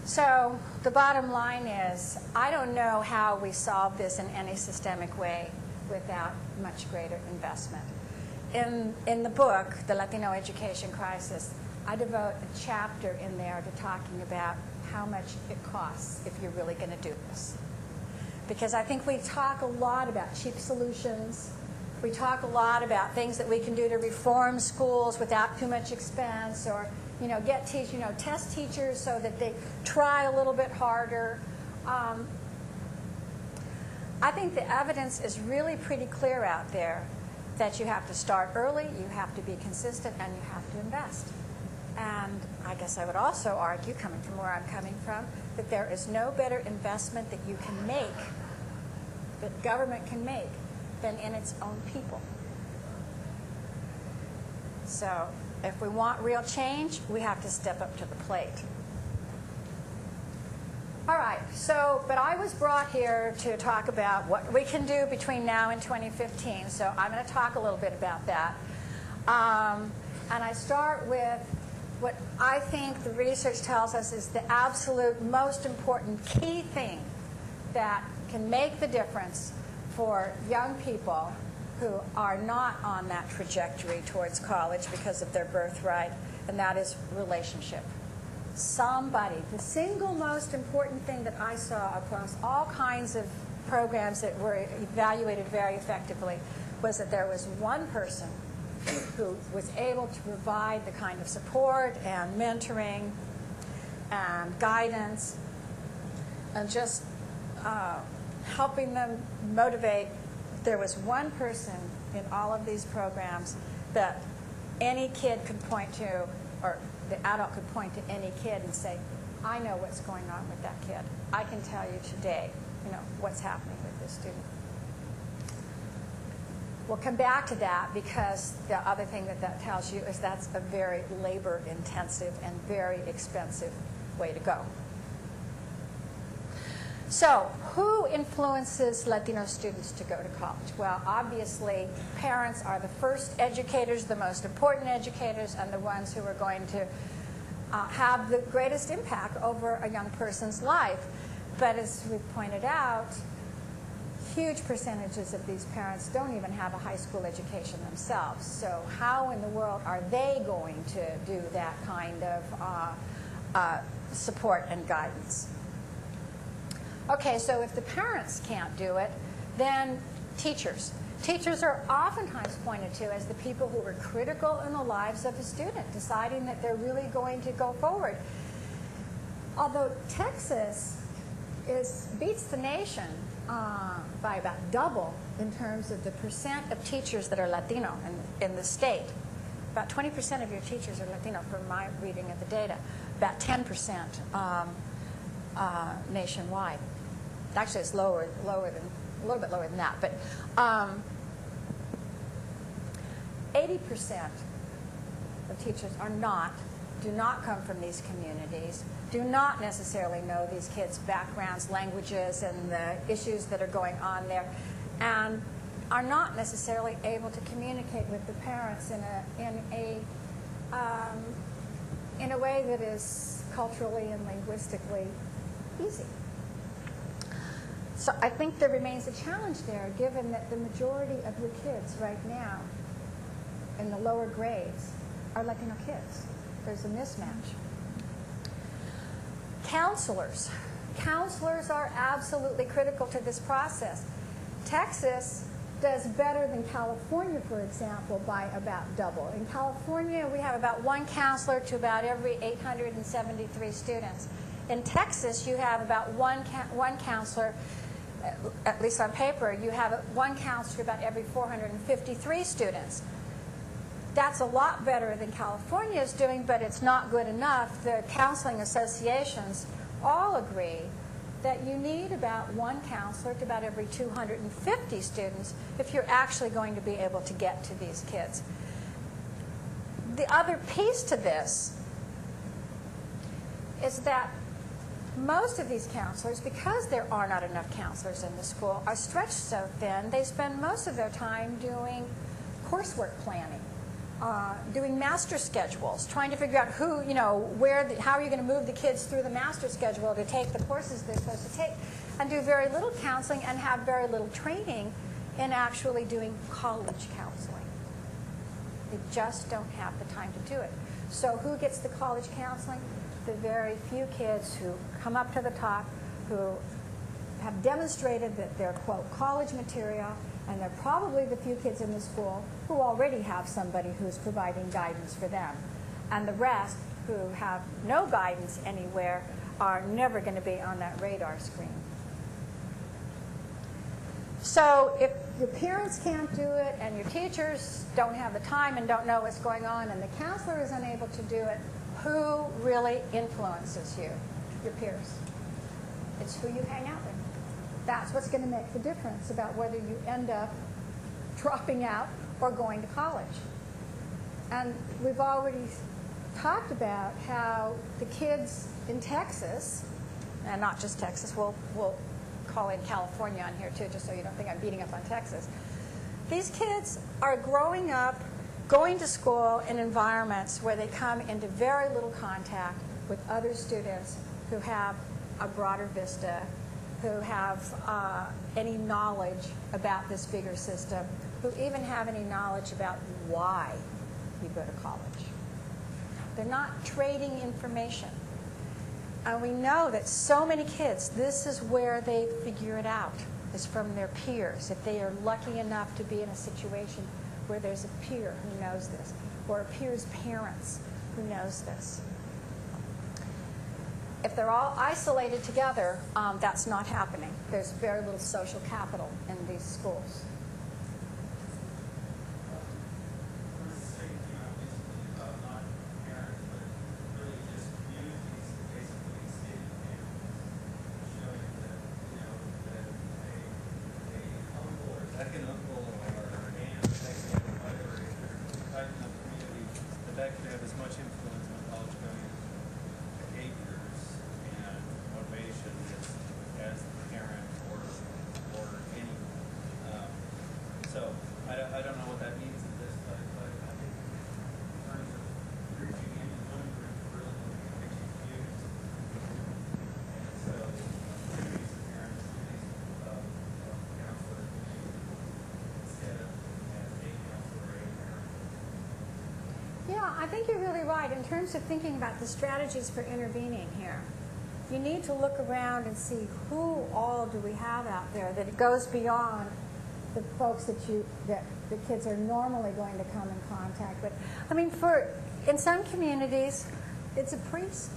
So the bottom line is, I don't know how we solve this in any systemic way without much greater investment. In the book, The Latino Education Crisis, I devote a chapter in there to talking about how much it costs if you're really going to do this. Because I think we talk a lot about cheap solutions. We talk a lot about things that we can do to reform schools without too much expense, or test teachers so that they try a little bit harder. I think the evidence is really pretty clear out there that you have to start early, you have to be consistent, and you have to invest. And I guess I would also argue, coming from where I'm coming from, that there is no better investment that you can make, that government can make, than in its own people. So if we want real change, we have to step up to the plate. All right, but I was brought here to talk about what we can do between now and 2015, so I'm going to talk a little bit about that. And I start with what I think the research tells us is the absolute most important key thing that can make the difference for young people who are not on that trajectory towards college because of their birthright, and that is relationship. Somebody, the single most important thing that I saw across all kinds of programs that were evaluated very effectively was that there was one person who was able to provide the kind of support and mentoring and guidance and just helping them motivate. There was one person in all of these programs that any kid could point to, or the adult could point to any kid and say, I know what's going on with that kid. I can tell you today, what's happening with this student. We'll come back to that, because the other thing that tells you is that's a very labor-intensive and very expensive way to go. So, who influences Latino students to go to college? Well, obviously, parents are the first educators, the most important educators, and the ones who are going to have the greatest impact over a young person's life. But as we pointed out, huge percentages of these parents don't even have a high school education themselves. So how in the world are they going to do that kind of support and guidance? Okay, so if the parents can't do it, then teachers. Teachers are oftentimes pointed to as the people who are critical in the lives of a student, deciding that they're really going to go forward. Although Texas beats the nation by about double in terms of the percent of teachers that are Latino in the state. About 20% of your teachers are Latino, from my reading of the data. About 10% nationwide. Actually, it's a little bit lower than that. But 80% of teachers do not come from these communities, do not necessarily know these kids' backgrounds, languages, and the issues that are going on there, and are not necessarily able to communicate with the parents in a way that is culturally and linguistically easy. So I think there remains a challenge there, given that the majority of your kids right now in the lower grades are Latino kids. There's a mismatch. Counselors. Counselors are absolutely critical to this process. Texas does better than California, for example, by about double. In California, we have about one counselor to about every 873 students. In Texas, you have about one counselor, at least on paper, you have one counselor about every 453 students. That's a lot better than California is doing, but it's not good enough. The counseling associations all agree that you need about one counselor to about every 250 students if you're actually going to be able to get to these kids. The other piece to this is that most of these counselors, because there are not enough counselors in the school, are stretched so thin, they spend most of their time doing coursework planning, doing master schedules, trying to figure out who, how are you going to move the kids through the master schedule to take the courses they're supposed to take, and do very little counseling and have very little training in actually doing college counseling. They just don't have the time to do it. So who gets the college counseling? The very few kids who come up to the top, who have demonstrated that they're, quote, college material, and they're probably the few kids in the school who already have somebody who's providing guidance for them. And the rest, who have no guidance anywhere, are never going to be on that radar screen. So if your parents can't do it, and your teachers don't have the time and don't know what's going on, and the counselor is unable to do it, who really influences you? Your peers. It's who you hang out with. That's what's going to make the difference about whether you end up dropping out or going to college. And we've already talked about how the kids in Texas, and not just Texas, we'll call in California on here too, just so you don't think I'm beating up on Texas. These kids are growing up, going to school in environments where they come into very little contact with other students who have a broader vista, who have any knowledge about this bigger system, who even have any knowledge about why you go to college. They're not trading information. And we know that so many kids, this is where they figure it out, is from their peers. If they are lucky enough to be in a situation where there's a peer who knows this, or a peer's parents who knows this. If they're all isolated together, that's not happening. There's very little social capital in these schools. I think you're really right in terms of thinking about the strategies for intervening here. You need to look around and see who all do we have out there that it goes beyond the folks that the kids are normally going to come in contact with. I mean, in some communities, it's a priest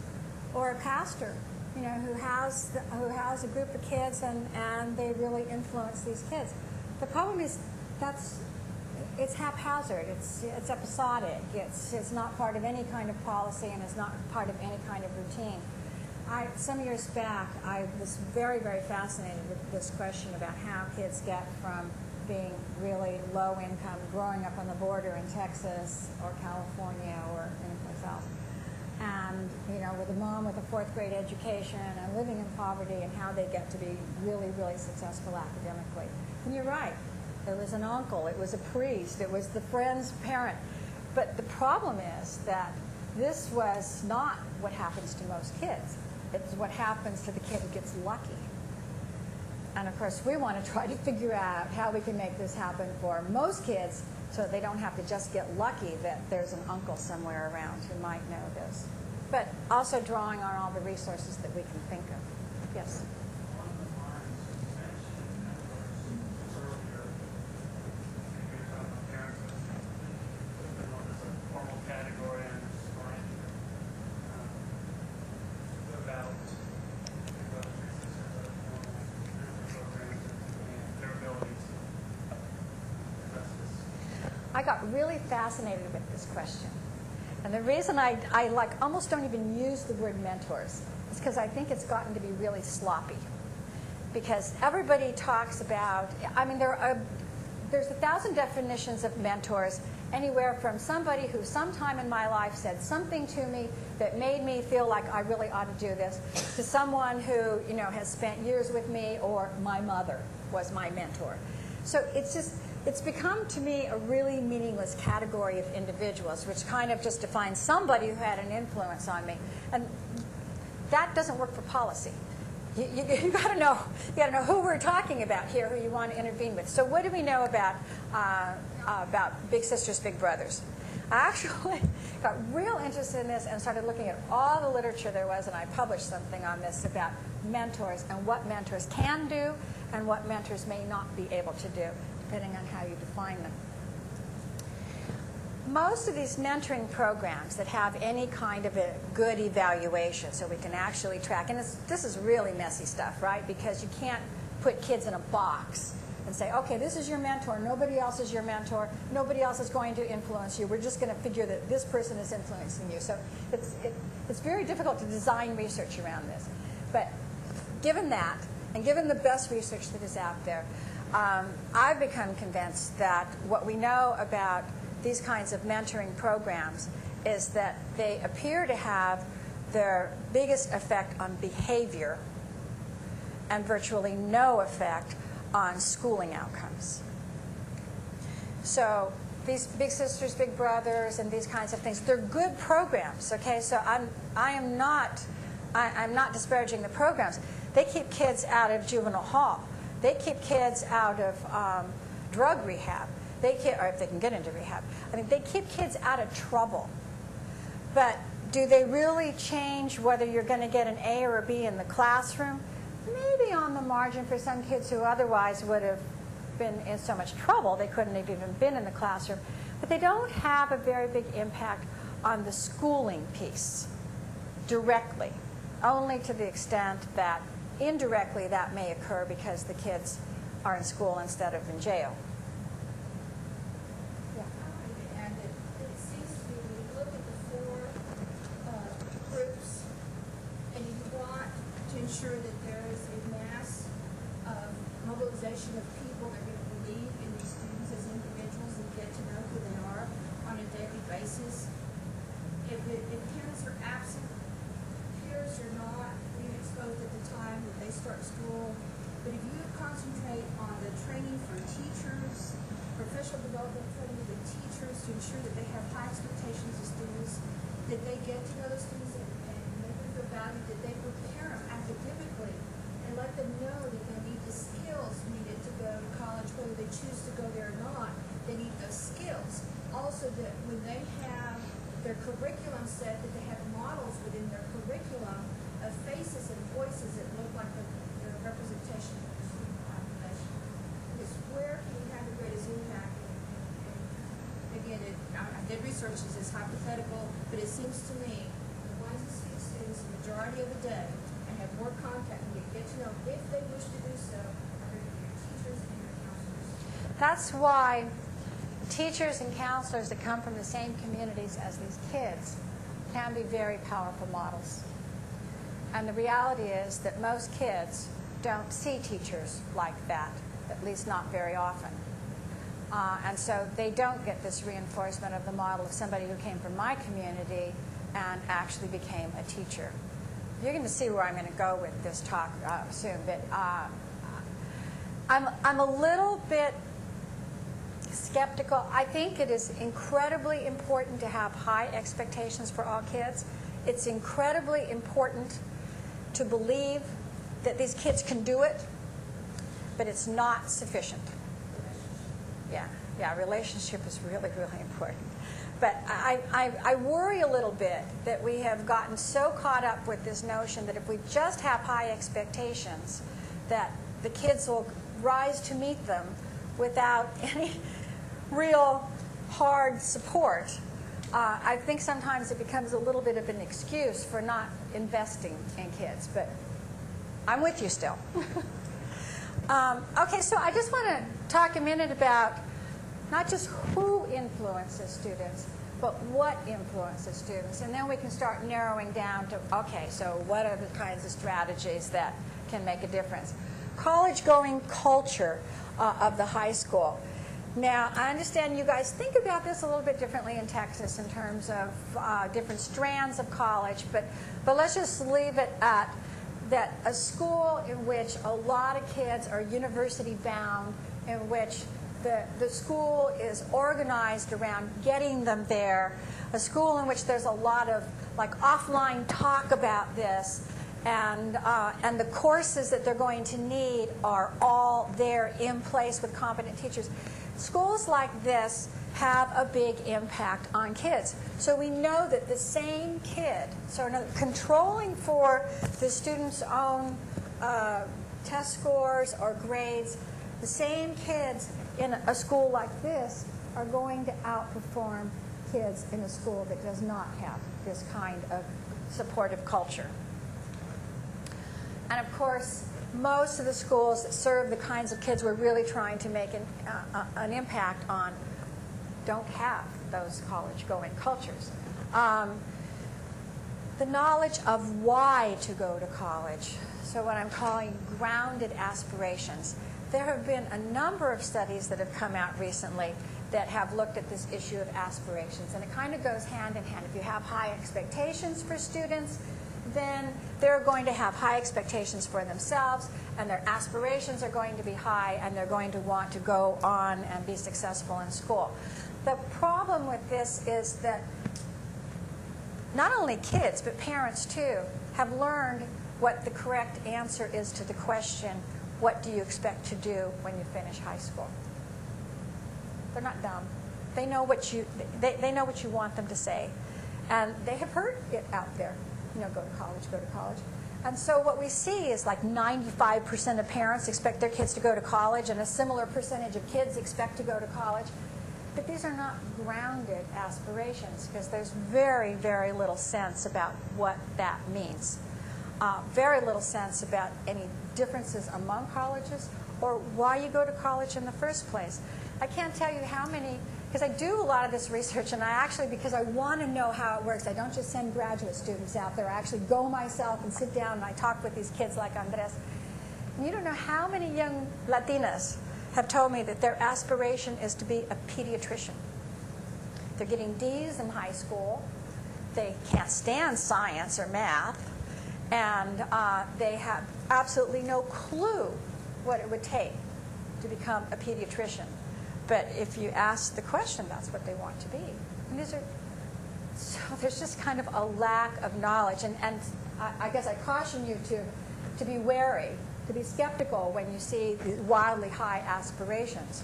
or a pastor, who has a group of kids and they really influence these kids. The problem is it's haphazard, it's episodic, it's not part of any kind of policy, and it's not part of any kind of routine. Some years back, I was very, very fascinated with this question about how kids get from being really low income, growing up on the border in Texas or California or anyplace else, and with a mom with a 4th grade education and living in poverty, and how they get to be really, really successful academically. And you're right. It was an uncle, it was a priest, it was the friend's parent. But the problem is that this was not what happens to most kids. It's what happens to the kid who gets lucky. And of course, we want to try to figure out how we can make this happen for most kids so they don't have to just get lucky that there's an uncle somewhere around who might know this. But also drawing on all the resources that we can think of. Yes? got really fascinated with this question. And the reason I like almost don't even use the word mentors is because I think it's gotten to be really sloppy. Because everybody talks about, I mean, there's 1,000 definitions of mentors, anywhere from somebody who sometime in my life said something to me that made me feel like I really ought to do this, to someone who, you know, has spent years with me, or my mother was my mentor. So it's become to me a really meaningless category of individuals, which kind of just defines somebody who had an influence on me. And that doesn't work for policy. You got to know who we're talking about here, who you want to intervene with. So what do we know about Big Sisters, Big Brothers? I actually got real interested in this and started looking at all the literature there was, and I published something on this about mentors and what mentors can do and what mentors may not be able to do, depending on how you define them. Most of these mentoring programs that have any kind of a good evaluation, so we can actually track, and this is really messy stuff, right? Because you can't put kids in a box and say, okay, this is your mentor, nobody else is your mentor, nobody else is going to influence you, we're just going to figure that this person is influencing you. So it's very difficult to design research around this. But given that, and given the best research that is out there, I've become convinced that what we know about these kinds of mentoring programs is that they appear to have their biggest effect on behavior and virtually no effect on schooling outcomes. So these Big Sisters, Big Brothers, and these kinds of things, they're good programs, okay? So I'm not disparaging the programs. They keep kids out of juvenile hall. They keep kids out of drug rehab. Or if they can get into rehab. I mean, they keep kids out of trouble. But do they really change whether you're going to get an A or a B in the classroom? Maybe on the margin for some kids who otherwise would have been in so much trouble they couldn't have even been in the classroom. But they don't have a very big impact on the schooling piece directly, only to the extent that indirectly that may occur because the kids are in school instead of in jail. Ensure that there is a mass mobilization of people that are going to believe in these students as individuals and get to know who they are on a daily basis. If parents are absent, peers are not being exposed at the time that they start school. But if you concentrate on the training for teachers, professional development training for teachers to ensure that they have high expectations of students, that they get to know the students and make them feel valued, that they prepare them academically and let them know that they need the skills needed to go to college, whether they choose to go there or not. They need those skills. Also, that when they have their curriculum set, that they have models within their curriculum of faces and voices that look like the representation of the student population. Because where can you have the greatest impact? And again, I did research this, it's hypothetical, but it seems to me the ones that see students the majority of the day and have more contact and get to know if they wish to do so are going to be your teachers and your counselors. That's why teachers and counselors that come from the same communities as these kids can be very powerful models. And the reality is that most kids don't see teachers like that, at least not very often. And so they don't get this reinforcement of the model of somebody who came from my community and actually became a teacher. You're going to see where I'm going to go with this talk soon, but I'm a little bit skeptical. I think it is incredibly important to have high expectations for all kids. It's incredibly important to believe that these kids can do it, but it's not sufficient. Yeah, relationship is really, really important. But I worry a little bit that we have gotten so caught up with this notion that if we just have high expectations, that the kids will rise to meet them without any real hard support. I think sometimes it becomes a little bit of an excuse for not investing in kids, but I'm with you still. Okay, so I just want to talk a minute about not just who influences students, but what influences students. And then we can start narrowing down to, okay, so what are the kinds of strategies that can make a difference? College-going culture of the high school. Now, I understand you guys think about this a little bit differently in Texas in terms of different strands of college, but let's just leave it at that a school in which a lot of kids are university-bound, in which the school is organized around getting them there, a school in which there's a lot of like offline talk about this, and the courses that they're going to need are all there in place with competent teachers. Schools like this have a big impact on kids. So we know that the same kid, so controlling for the student's own test scores or grades, the same kids in a school like this are going to outperform kids in a school that does not have this kind of supportive culture. And of course, most of the schools that serve the kinds of kids we're really trying to make an impact on don't have those college-going cultures. The knowledge of why to go to college, so what I'm calling grounded aspirations. There have been a number of studies that have come out recently that have looked at this issue of aspirations, and it kind of goes hand in hand. If you have high expectations for students, then they're going to have high expectations for themselves, and their aspirations are going to be high, and they're going to want to go on and be successful in school. The problem with this is that not only kids, but parents too, have learned what the correct answer is to the question, what do you expect to do when you finish high school? They're not dumb. They know what they know what you want them to say. And they have heard it out there. You know, go to college, go to college. And so what we see is like 95% of parents expect their kids to go to college, and a similar percentage of kids expect to go to college. But these are not grounded aspirations, because there's very, very little sense about what that means. Very little sense about any differences among colleges or why you go to college in the first place. I can't tell you how many, because I do a lot of this research, and I actually, because I want to know how it works, I don't just send graduate students out there. I actually go myself and sit down and I talk with these kids like Andres. And you don't know how many young Latinas have told me that their aspiration is to be a pediatrician. They're getting D's in high school. They can't stand science or math. And they have absolutely no clue what it would take to become a pediatrician. But if you ask the question, that's what they want to be. And so there's just kind of a lack of knowledge. And I guess I caution you to be wary, to be skeptical when you see these wildly high aspirations.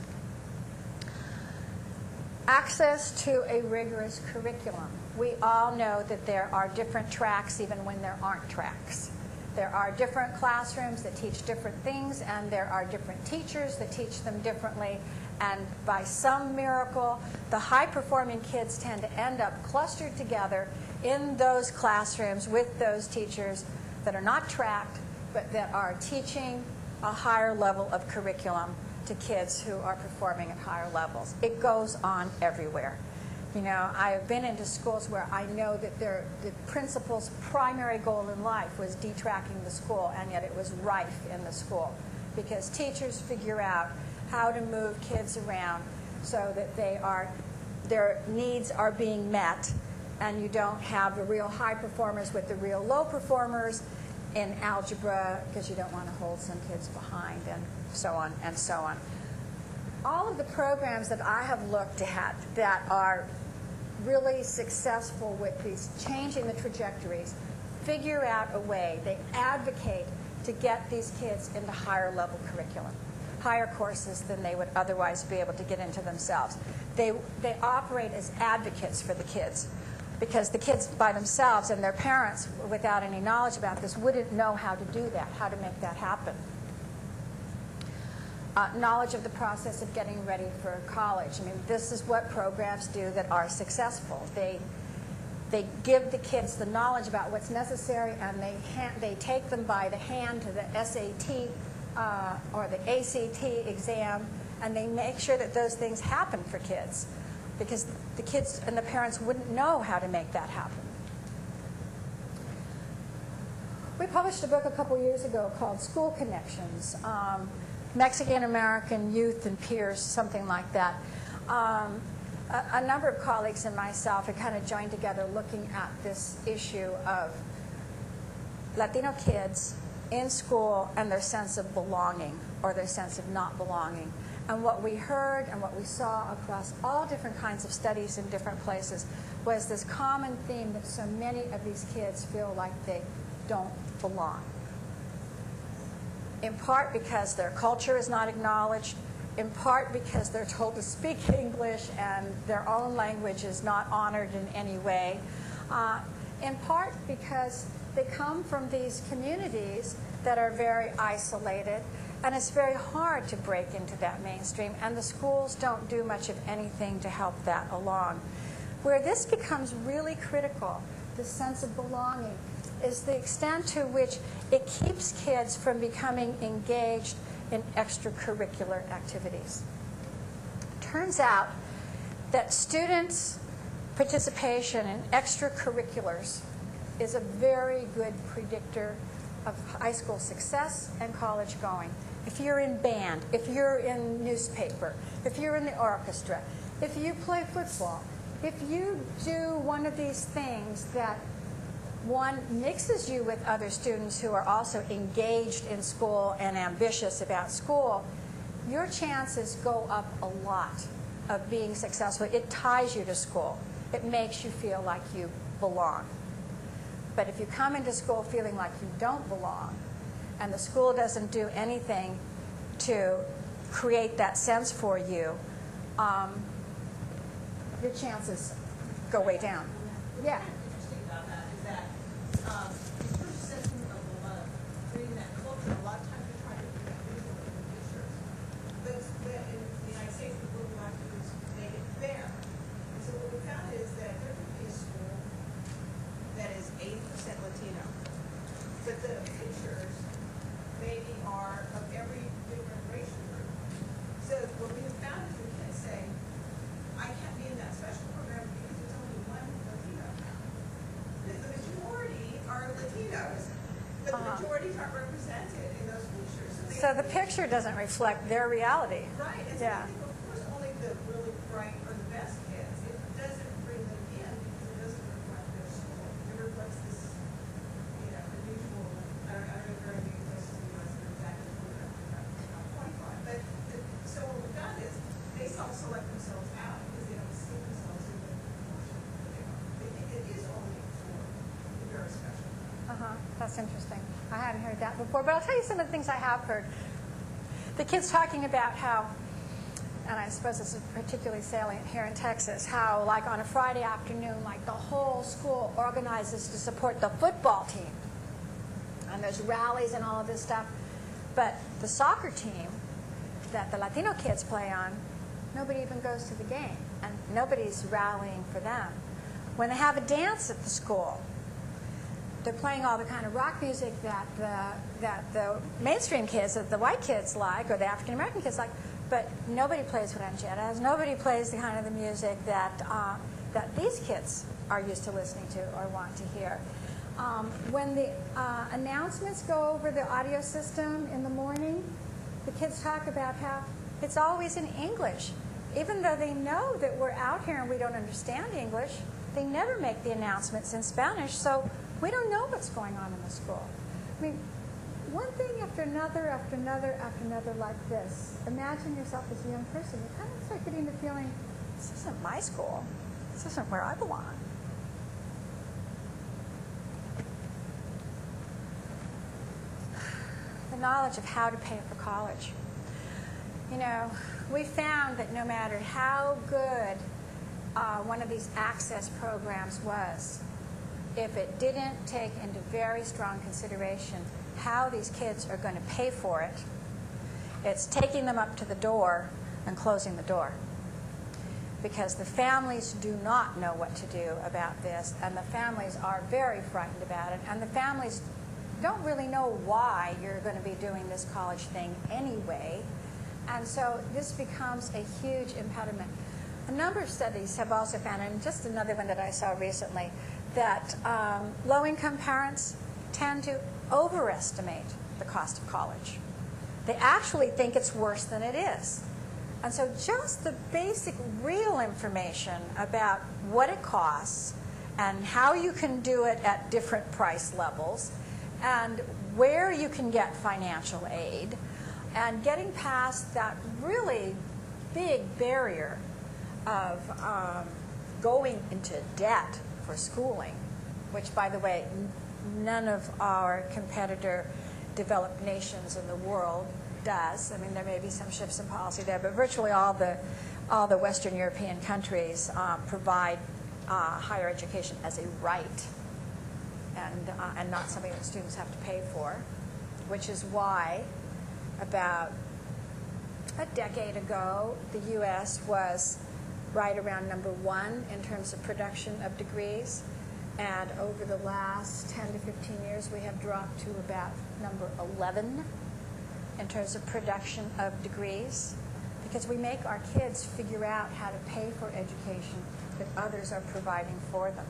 Access to a rigorous curriculum. We all know that there are different tracks even when there aren't tracks. There are different classrooms that teach different things, and there are different teachers that teach them differently. And by some miracle, the high-performing kids tend to end up clustered together in those classrooms with those teachers that are not tracked, but that are teaching a higher level of curriculum to kids who are performing at higher levels. It goes on everywhere. You know, I've been into schools where I know that the principal's primary goal in life was detracking the school, and yet it was rife in the school because teachers figure out how to move kids around so that their needs are being met, and you don't have the real high performers with the real low performers in algebra because you don't want to hold some kids behind, and so on and so on. All of the programs that I have looked at that are really successful with these changing the trajectories figure out a way, they advocate to get these kids into higher level curriculum, higher courses than they would otherwise be able to get into themselves. They operate as advocates for the kids, because the kids by themselves and their parents, without any knowledge about this, wouldn't know how to do that, how to make that happen. Knowledge of the process of getting ready for college. I mean, this is what programs do that are successful. They give the kids the knowledge about what's necessary, and they take them by the hand to the SAT or the ACT exam, And they make sure that those things happen for kids, because the kids and the parents wouldn't know how to make that happen. We published a book a couple years ago called School Connections, Mexican-American Youth and Peers, something like that. A number of colleagues and myself had kind of joined together looking at this issue of Latino kids in school and their sense of belonging or their sense of not belonging. And what we heard and what we saw across all different kinds of studies in different places was this common theme that so many of these kids feel like they don't belong. In part because their culture is not acknowledged, in part because they're told to speak English and their own language is not honored in any way, in part because they come from these communities that are very isolated, and it's very hard to break into that mainstream, and the schools don't do much of anything to help that along. Where this becomes really critical, the sense of belonging, is the extent to which it keeps kids from becoming engaged in extracurricular activities. Turns out that students' participation in extracurriculars is a very good predictor of high school success and college going. If you're in band, if you're in newspaper, if you're in the orchestra, if you play football, if you do one of these things that one mixes you with other students who are also engaged in school and ambitious about school, your chances go up a lot of being successful. It ties you to school. It makes you feel like you belong. But if you come into school feeling like you don't belong, and the school doesn't do anything to create that sense for you, your chances go way down. Yeah. Interesting about that is that the first session of creating that culture, a lot of times we try to do that visual in the pictures. But in the United States, we would like to make it fair. And so what we found is that there could be a school that is 80% Latino, but the pictures maybe are of every different racial group. So what we have found is we can say, I can't be in that special program because there's only one Latino. The majority are Latinos, but the majorities aren't represented in those pictures. So the picture doesn't reflect their reality. Right, and so I think, of course, only the really bright or the best kids. It doesn't bring them in because it doesn't reflect their school. It reflects this, unusual. I don't know very many places in the U.S. that are exactly what I'm qualified. But so what we've done is they self-select themselves out because they don't see themselves in the proportion that they are. They think it is only for the very special. That's interesting. I hadn't heard that before, but I'll tell you some of the things I have heard. The kids talking about how, and I suppose this is particularly salient here in Texas, how like on a Friday afternoon, like the whole school organizes to support the football team. And there's rallies and all of this stuff. But the soccer team that the Latino kids play on, nobody even goes to the game. And nobody's rallying for them. When they have a dance at the school, they're playing all the kind of rock music that the mainstream kids, that the white kids like, or the African American kids like, but nobody plays rancheras. Nobody plays the kind of the music that that these kids are used to listening to or want to hear. When the announcements go over the audio system in the morning, the kids talk about how it's always in English. Even though they know that we're out here and we don't understand English, they never make the announcements in Spanish, so we don't know what's going on in the school. I mean, one thing after another, after another, after another like this. Imagine yourself as a young person. You kind of start getting the feeling, this isn't my school. This isn't where I belong. The knowledge of how to pay for college. We found that no matter how good one of these access programs was, if it didn't take into very strong consideration how these kids are going to pay for it, it's taking them up to the door and closing the door. Because the families do not know what to do about this, and the families are very frightened about it, and the families don't really know why you're going to be doing this college thing anyway. And so this becomes a huge impediment. A number of studies have also found, and just another one that I saw recently, that low-income parents tend to overestimate the cost of college. They actually think it's worse than it is. And so just the basic real information about what it costs and how you can do it at different price levels and where you can get financial aid and getting past that really big barrier of going into debt for schooling, which, by the way, none of our competitor developed nations in the world does. I mean, there may be some shifts in policy there, but virtually all the Western European countries provide higher education as a right and not something that students have to pay for, which is why about a decade ago the U.S. was right around #1 in terms of production of degrees. And over the last 10 to 15 years, we have dropped to about #11 in terms of production of degrees, because we make our kids figure out how to pay for education that others are providing for them.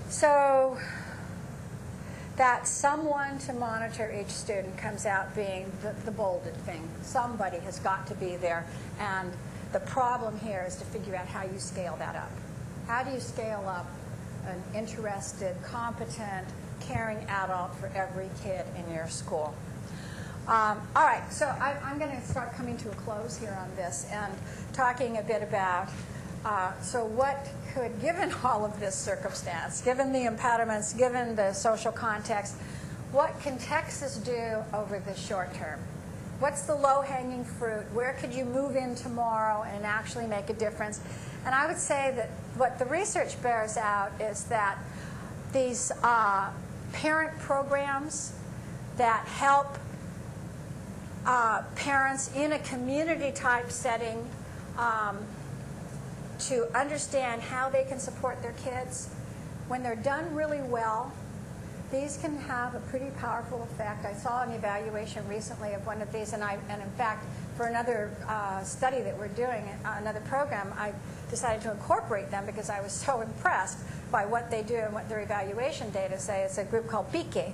So that someone to monitor each student comes out being the bolded thing. Somebody has got to be there, and the problem here is to figure out how you scale that up. How do you scale up an interested, competent, caring adult for every kid in your school? All right, so I'm going to start coming to a close here on this and talking a bit about, so what could, given all of this circumstance, given the impediments, given the social context, what can Texas do over the short term? What's the low-hanging fruit? Where could you move in tomorrow and actually make a difference? And I would say that what the research bears out is that these parent programs that help parents in a community-type setting to understand how they can support their kids, when they're done really well, these can have a pretty powerful effect. I saw an evaluation recently of one of these, and in fact, for another study that we're doing, another program, I decided to incorporate them because I was so impressed by what they do and what their evaluation data say. It's a group called PIQUE,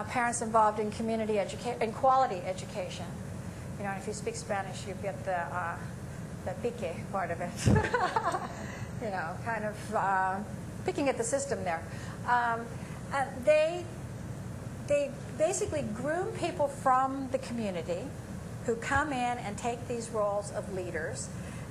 Parents Involved in Community Education, in Quality Education. You know, if you speak Spanish, you get the pique part of it. You know, kind of picking at the system there. They basically groom people from the community who come in and take these roles of leaders,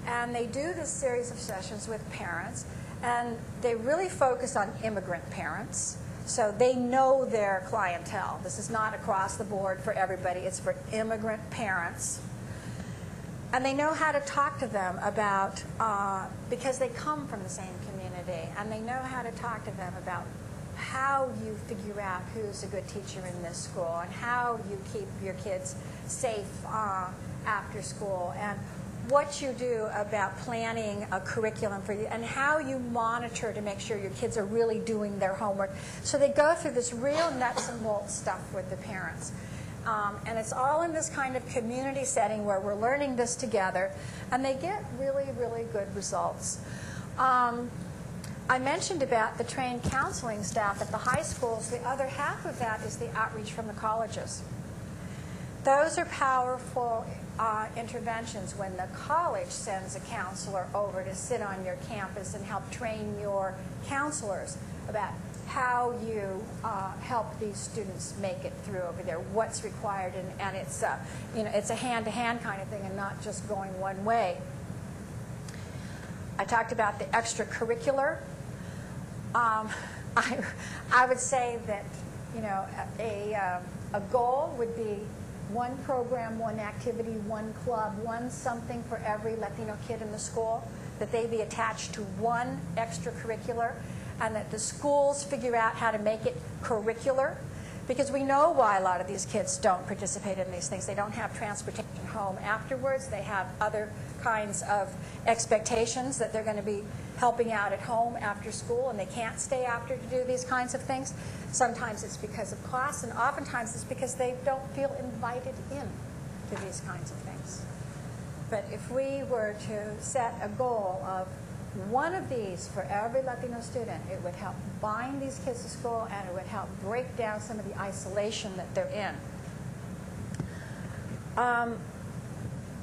and they do this series of sessions with parents, and they really focus on immigrant parents, so they know their clientele. This is not across the board for everybody, it's for immigrant parents. And they know how to talk to them about, because they come from the same community, and they know how to talk to them about how you figure out who's a good teacher in this school and how you keep your kids safe after school and what you do about planning a curriculum for you and how you monitor to make sure your kids are really doing their homework. So they go through this real nuts and bolts stuff with the parents. And it's all in this kind of community setting where we're learning this together, and they get really, really good results. I mentioned about the trained counseling staff at the high schools. The other half of that is the outreach from the colleges. Those are powerful interventions when the college sends a counselor over to sit on your campus and help train your counselors about how you help these students make it through over there, what's required, and it's you know, it's a hand-to-hand kind of thing and not just going one way. I talked about the extracurricular. I would say that, you know, a goal would be one program, one activity, one club, one something for every Latino kid in the school, that they be attached to one extracurricular, and that the schools figure out how to make it curricular, because we know why a lot of these kids don't participate in these things. They don't have transportation home afterwards. They have other kinds of expectations that they're going to be helping out at home after school and they can't stay after to do these kinds of things. Sometimes it's because of class, and oftentimes it's because they don't feel invited in to these kinds of things. But if we were to set a goal of one of these for every Latino student, it would help bind these kids to school, and it would help break down some of the isolation that they're in.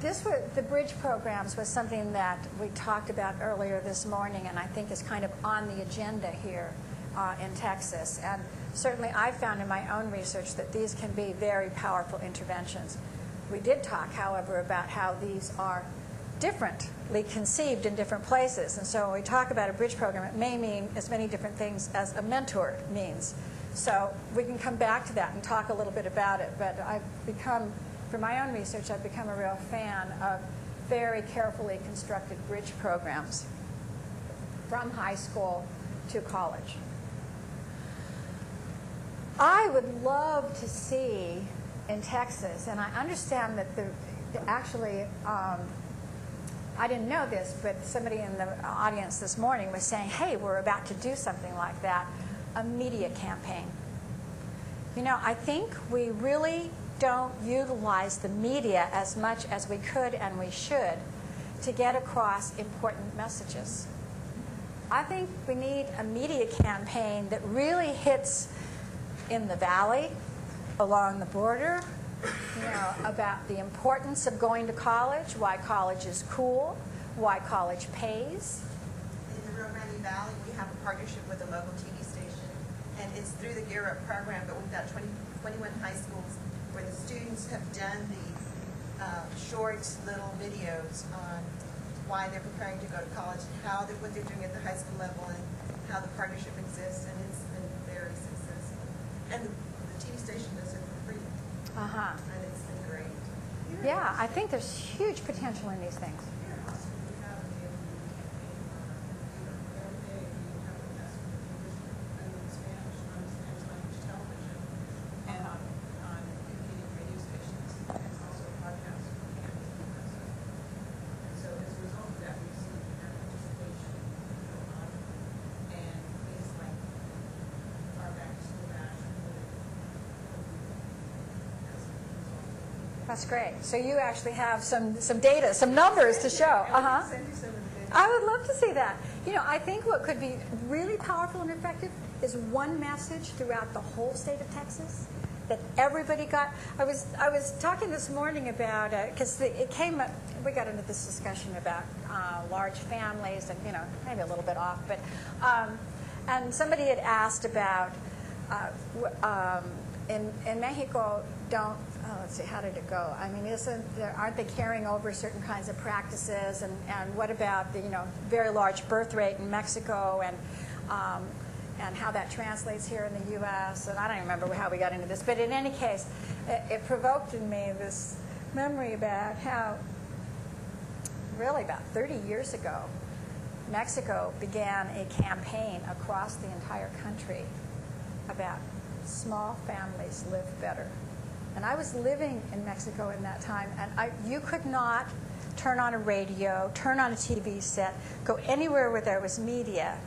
The bridge programs was something that we talked about earlier this morning, and I think is kind of on the agenda here in Texas. And certainly I found in my own research that these can be very powerful interventions. We did talk, however, about how these are differently conceived in different places. And so when we talk about a bridge program, it may mean as many different things as a mentor means. So we can come back to that and talk a little bit about it. But for my own research, I've become a real fan of very carefully constructed bridge programs from high school to college. I would love to see in Texas, and I understand that actually, I didn't know this, but somebody in the audience this morning was saying, hey, we're about to do something like that, a media campaign. You know, I think we really don't utilize the media as much as we could and we should to get across important messages. I think we need a media campaign that really hits in the valley, along the border, you know, about the importance of going to college, why college is cool, why college pays. In the Rio Grande Valley, we have a partnership with a local TV station, and it's through the Gear Up program, but we've got 21 high schools where the students have done these short little videos on why they're preparing to go to college, and what they're doing at the high school level, and how the partnership exists, and it's been very successful. And the TV station does it for free. Uh-huh. And it's been great. Yeah, I think there's huge potential in these things. That's great. So you actually have some data, some numbers to show. Uh-huh. I would love to see that. You know, I think what could be really powerful and effective is one message throughout the whole state of Texas that everybody got. I was talking this morning about, because it came up, we got into this discussion about large families and, you know, maybe a little bit off, but, and somebody had asked about, in Mexico, let's see, how did it go? I mean, aren't they carrying over certain kinds of practices? And what about the, you know, very large birth rate in Mexico, and how that translates here in the U.S.? And I don't even remember how we got into this. But in any case, it provoked in me this memory about how, really about 30 years ago, Mexico began a campaign across the entire country about small families live better. And I was living in Mexico in that time, and you could not turn on a radio, turn on a TV set, go anywhere where there was media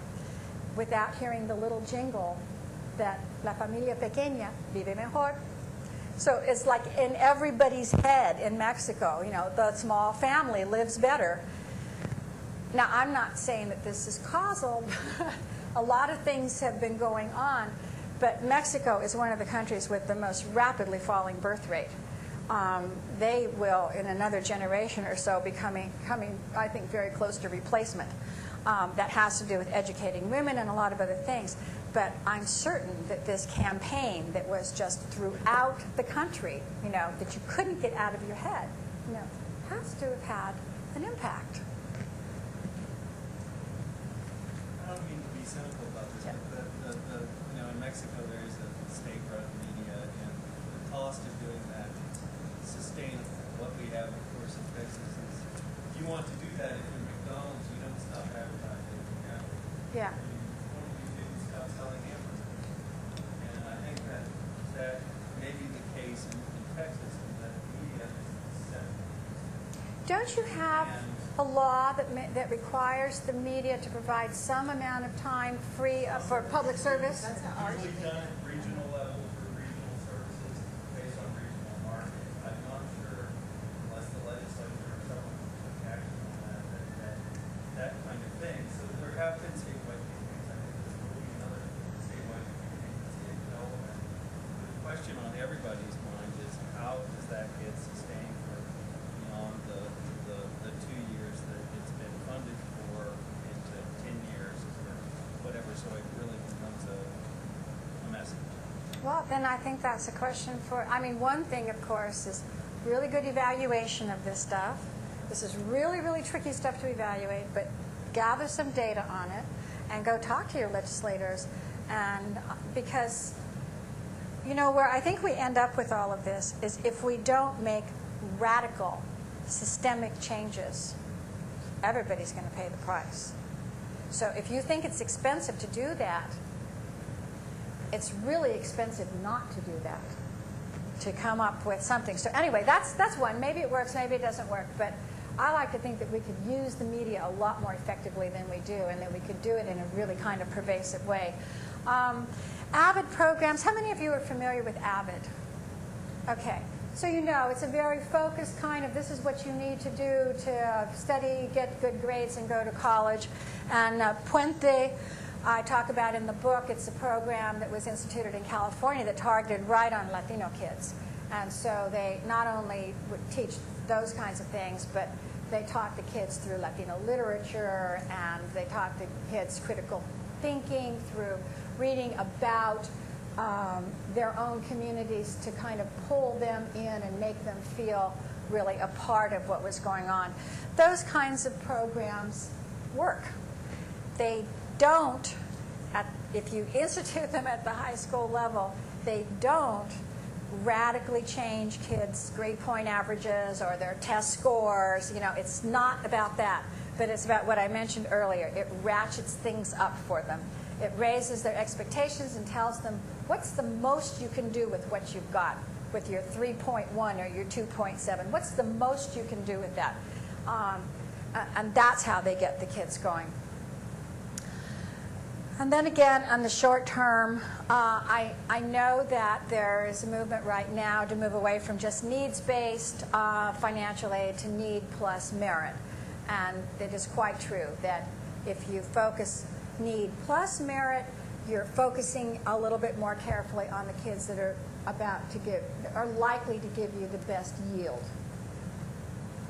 without hearing the little jingle that La familia pequeña vive mejor. So it's like in everybody's head in Mexico, you know, the small family lives better. Now, I'm not saying that this is causal. A lot of things have been going on. But Mexico is one of the countries with the most rapidly falling birth rate. They will, in another generation or so, be coming, I think, very close to replacement. That has to do with educating women and a lot of other things. But I'm certain that this campaign that was just throughout the country, you know, that you couldn't get out of your head, you know, has to have had an impact. I don't mean to be cynical about this, but you know, in Mexico there is a state-run media, and the cost of doing that is sustainable. What we have, of course, in Texas is, if you want to do that, if you're McDonald's, you don't stop advertising. You know? Yeah. You stop selling hamburgers. And I think that may be the case in Texas, and that media is set. Don't you have... And a law that requires the media to provide some amount of time free for public service? That's how ours Usually is. done at regional level for regional services based on regional market. I'm not sure, unless the legislature or someone took action on that kind of thing. So there have been statewide campaigns. I think this will be another statewide campaign to see development. The question on everybody's mind is how does that get sustained for beyond the 2 years that it's been funded for into 10 years or whatever, so it really becomes a message. Well, then I think that's a question for, I mean, one thing, of course, is really good evaluation of this stuff. This is really, really tricky stuff to evaluate, but gather some data on it and go talk to your legislators. And because, you know, where I think we end up with all of this is if we don't make radical, systemic changes, everybody's going to pay the price. So if you think it's expensive to do that, it's really expensive not to do that, to come up with something. So anyway, that's one. Maybe it works, maybe it doesn't work, but I like to think that we could use the media a lot more effectively than we do, and that we could do it in a really kind of pervasive way. AVID programs, how many of you are familiar with AVID? Okay, so you know it's a very focused kind of, this is what you need to do to study, get good grades, and go to college. And Puente, I talk about in the book, it's a program that was instituted in California that targeted right on Latino kids. And so they not only would teach those kinds of things, but they taught the kids through Latino literature, and they taught the kids critical thinking through reading about their own communities to kind of pull them in and make them feel really a part of what was going on. Those kinds of programs work. They don't, if you institute them at the high school level, they don't radically change kids' grade point averages or their test scores. You know, it's not about that, but it's about what I mentioned earlier. It ratchets things up for them. It raises their expectations and tells them what's the most you can do with what you've got, with your 3.1 or your 2.7. What's the most you can do with that? And that's how they get the kids going. And then again, on the short term, I know that there is a movement right now to move away from just needs-based financial aid to need plus merit. And it is quite true that if you focus need plus merit, you're focusing a little bit more carefully on the kids that are are likely to give you the best yield.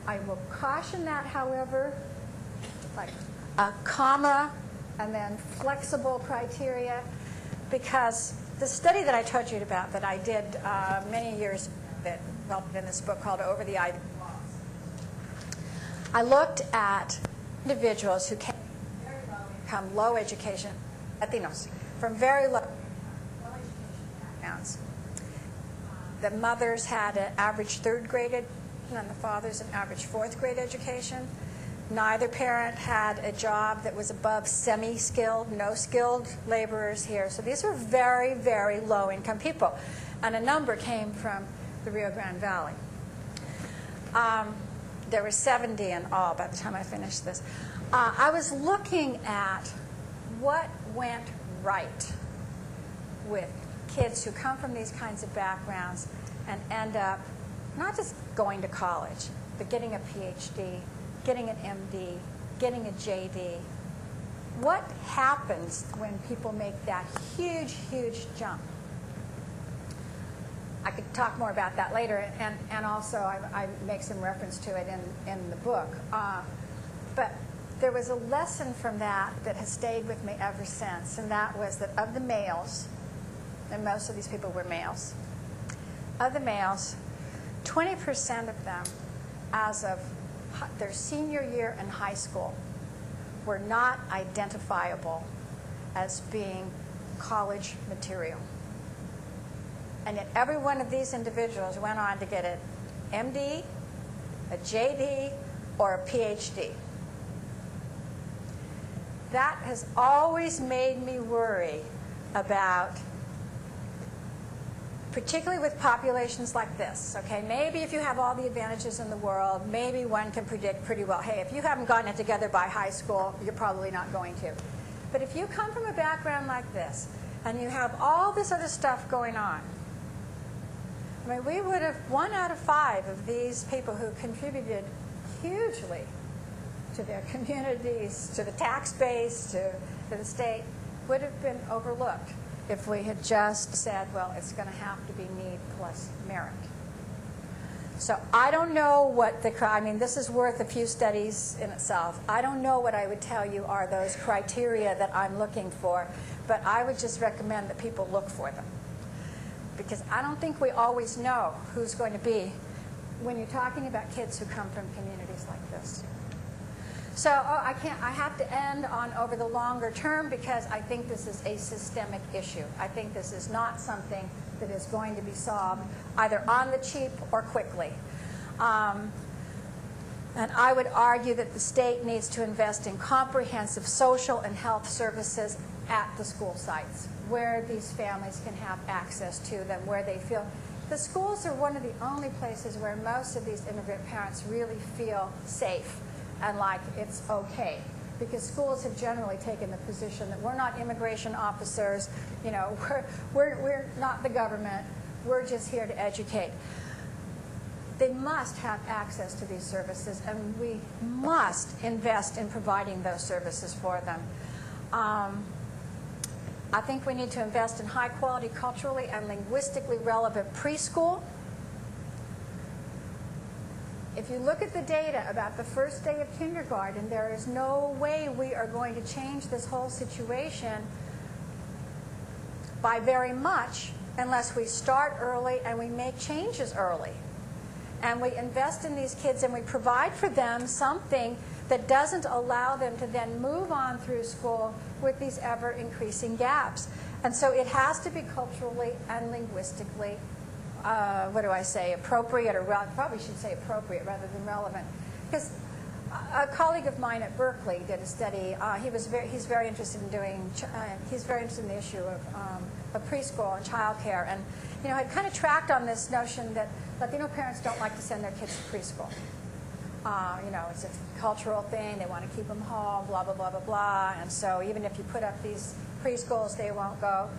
I will caution that, however, like a comma and then flexible criteria, because the study that I told you about that I did many years that developed in this book called Over the Ivy Walls, I looked at individuals who came from very low income, low education, Latinos, from very low education backgrounds. The mothers had an average third grade education and the fathers an average fourth grade education. Neither parent had a job that was above semi-skilled, no skilled laborers here. So these were very, very low income people. And a number came from the Rio Grande Valley. There were 70 in all by the time I finished this. I was looking at what went right with kids who come from these kinds of backgrounds and end up not just going to college, but getting a PhD, getting an MD, getting a JD. What happens when people make that huge, huge jump? I could talk more about that later, and also I make some reference to it in the book. But there was a lesson from that that has stayed with me ever since, and that was that of the males, and most of these people were males, of the males, 20% of them, as of their senior year in high school, were not identifiable as being college material. And yet every one of these individuals went on to get an MD, a JD, or a PhD. That has always made me worry about particularly with populations like this, okay? Maybe if you have all the advantages in the world, maybe one can predict pretty well, hey, if you haven't gotten it together by high school, you're probably not going to. But if you come from a background like this, and you have all this other stuff going on, I mean, we would have 1 out of 5 of these people who contributed hugely to their communities, to the tax base, to the state, would have been overlooked if we had just said, well, it's going to have to be need plus merit. So I don't know what I mean, this is worth a few studies in itself. I don't know what I would tell you are those criteria that I'm looking for, but I would just recommend that people look for them. Because I don't think we always know who's going to be when you're talking about kids who come from communities like this. So I have to end on over the longer term because I think this is a systemic issue. I think this is not something that is going to be solved either on the cheap or quickly. And I would argue that the state needs to invest in comprehensive social and health services at the school sites, where these families can have access to them, where they feel. The schools are one of the only places where most of these immigrant parents really feel safe and like it's okay. Because schools have generally taken the position that we're not immigration officers, you know, we're not the government, we're just here to educate. They must have access to these services, and we must invest in providing those services for them. I think we need to invest in high-quality, culturally and linguistically relevant preschool. If you look at the data about the first day of kindergarten, there is no way we are going to change this whole situation by very much unless we start early and we make changes early. And we invest in these kids and we provide for them something that doesn't allow them to then move on through school with these ever-increasing gaps. And so it has to be culturally and linguistically, appropriate, or probably should say appropriate rather than relevant. Because a colleague of mine at Berkeley did a study. He's very interested in he's very interested in the issue of preschool and childcare, and had kind of tracked on this notion that Latino parents don't like to send their kids to preschool. It's a cultural thing. They want to keep them home, blah, blah, blah, blah, blah. And so even if you put up these preschools, they won't go.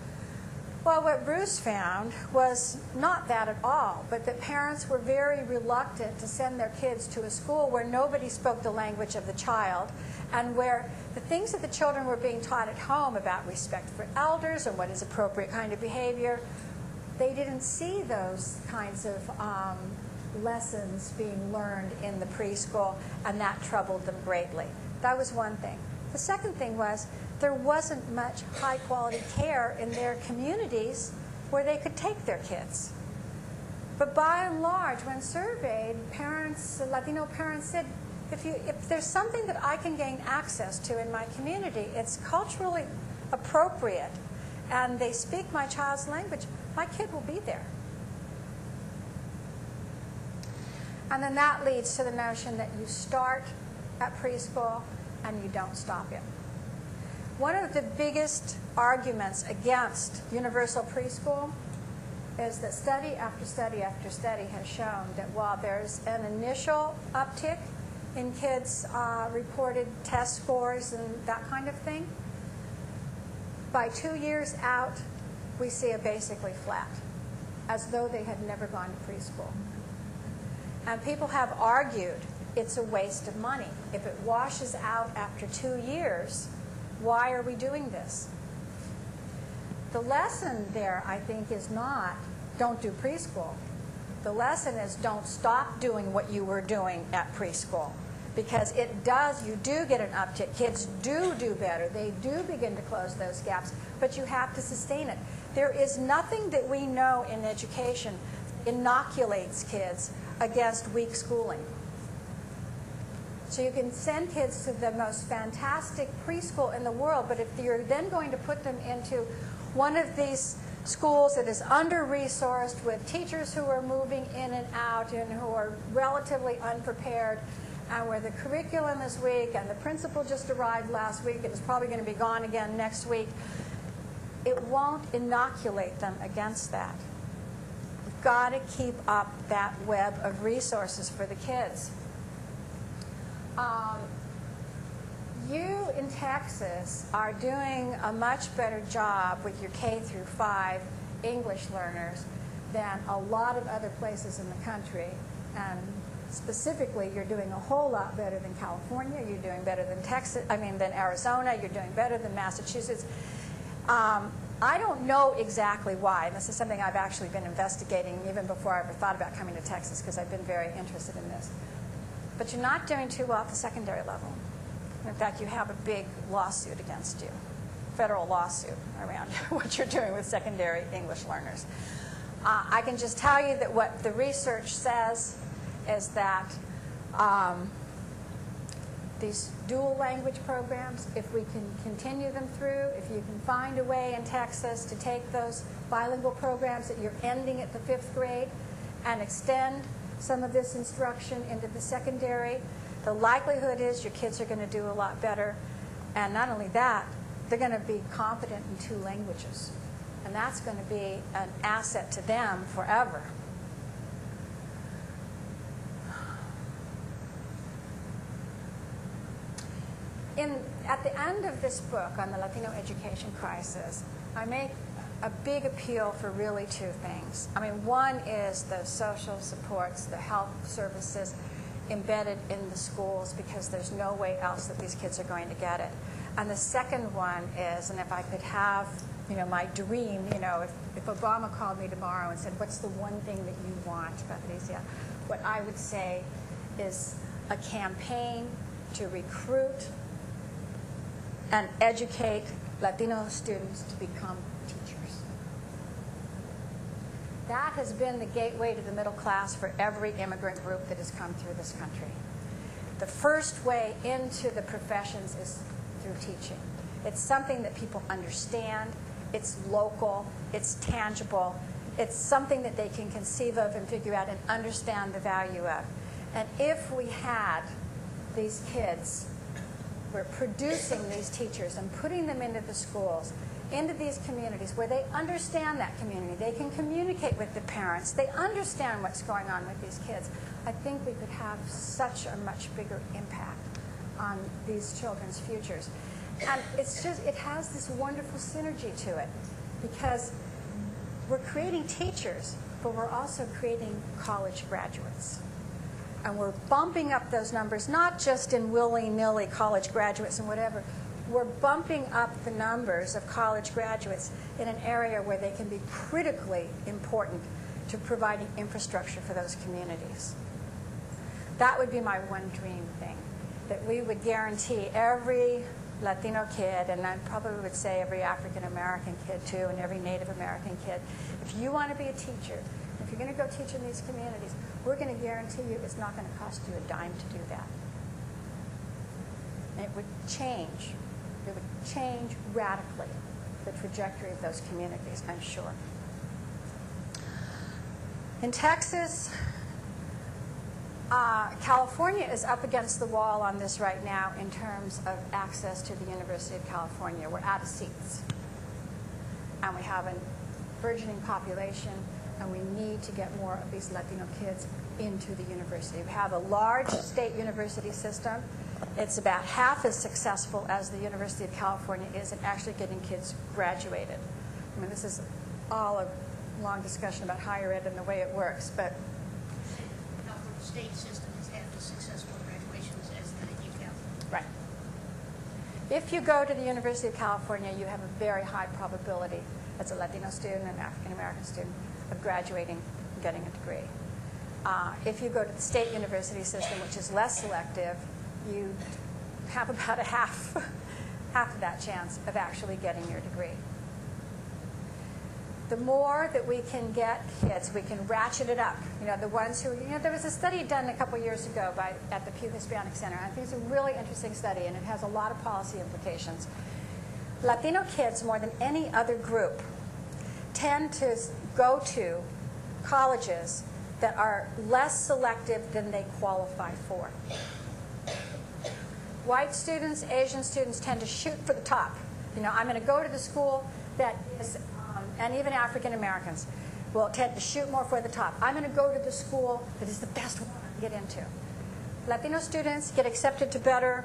Well, what Bruce found was not that at all, but that parents were very reluctant to send their kids to a school where nobody spoke the language of the child, and where the things that the children were being taught at home about respect for elders and what is appropriate kind of behavior, they didn't see those kinds of lessons being learned in the preschool, and that troubled them greatly. That was one thing. The second thing was there wasn't much high-quality care in their communities where they could take their kids. But by and large, when surveyed, Latino parents said, if there's something that I can gain access to in my community, it's culturally appropriate, and they speak my child's language, my kid will be there. And then that leads to the notion that you start at preschool and you don't stop it. One of the biggest arguments against universal preschool is that study after study after study has shown that while there's an initial uptick in kids' reported test scores and that kind of thing, by 2 years out, we see it basically flat, as though they had never gone to preschool. And people have argued it's a waste of money. If it washes out after 2 years, why are we doing this? The lesson there, I think, is not don't do preschool. The lesson is don't stop doing what you were doing at preschool. Because you do get an uptick. Kids do better. They do begin to close those gaps. But you have to sustain it. There is nothing that we know in education inoculates kids against weak schooling. So you can send kids to the most fantastic preschool in the world, but if you're then going to put them into one of these schools that is under-resourced with teachers who are moving in and out and who are relatively unprepared, and where the curriculum is weak and the principal just arrived last week and is probably going to be gone again next week, it won't inoculate them against that. got to keep up that web of resources for the kids. You in Texas are doing a much better job with your K through 5 English learners than a lot of other places in the country. And specifically, you're doing a whole lot better than California. You're doing better than than Arizona. You're doing better than Massachusetts. I don't know exactly why. And this is something I've actually been investigating even before I ever thought about coming to Texas, because I've been very interested in this. But you're not doing too well at the secondary level. In fact, you have a big lawsuit against you, federal lawsuit around what you're doing with secondary English learners. I can just tell you that what the research says is that these dual language programs, if we can continue them through, if you can find a way in Texas to take those bilingual programs that you're ending at the 5th grade and extend some of this instruction into the secondary, the likelihood is your kids are going to do a lot better. And not only that, they're going to be confident in 2 languages. And that's going to be an asset to them forever. At the end of this book on the Latino education crisis, I make a big appeal for really 2 things. I mean, one is the social supports, the health services embedded in the schools, because there's no way else that these kids are going to get it. And the second one is, and if I could have, my dream, if Obama called me tomorrow and said, what's the one thing that you want, Patricia? What I would say is a campaign to recruit and educate Latino students to become teachers. That has been the gateway to the middle class for every immigrant group that has come through this country. The first way into the professions is through teaching. It's something that people understand. It's local. It's tangible. It's something that they can conceive of and figure out and understand the value of. And if we had these kids, we're producing these teachers and putting them into the schools, into these communities where they understand that community. They can communicate with the parents. They understand what's going on with these kids. I think we could have such a much bigger impact on these children's futures. And it has this wonderful synergy to it, because we're creating teachers, but we're also creating college graduates. And we're bumping up those numbers, not just in willy-nilly college graduates and whatever. We're bumping up the numbers of college graduates in an area where they can be critically important to providing infrastructure for those communities. That would be my one dream thing, that we would guarantee every Latino kid, and I probably would say every African American kid too, and every Native American kid, if you want to be a teacher, if you're going to go teach in these communities, we're going to guarantee you it's not going to cost you a dime to do that. And it would change. It would change radically the trajectory of those communities, I'm sure. In Texas, California is up against the wall on this right now in terms of access to the University of California. We're out of seats. And we have a burgeoning population, and we need to get more of these Latino kids into the university. We have a large state university system. It's about half as successful as the University of California is in actually getting kids graduated. I mean, this is all a long discussion about higher ed and the way it works, but California state system has half as successful graduations as the UCal. right. If you go to the University of California, you have a very high probability as a Latino student and African American student of graduating and getting a degree. If you go to the state university system, which is less selective, you have about a half of that chance of actually getting your degree. The more that we can get kids, we can ratchet it up. The ones who, there was a study done a couple years ago at the Pew Hispanic Center. I think it's a really interesting study, and it has a lot of policy implications. Latino kids, more than any other group, tend to go to colleges that are less selective than they qualify for. White students, Asian students tend to shoot for the top. I'm going to go to the school that is, and even African Americans, will tend to shoot more for the top. I'm going to go to the school that is the best one to get into. Latino students get accepted to better,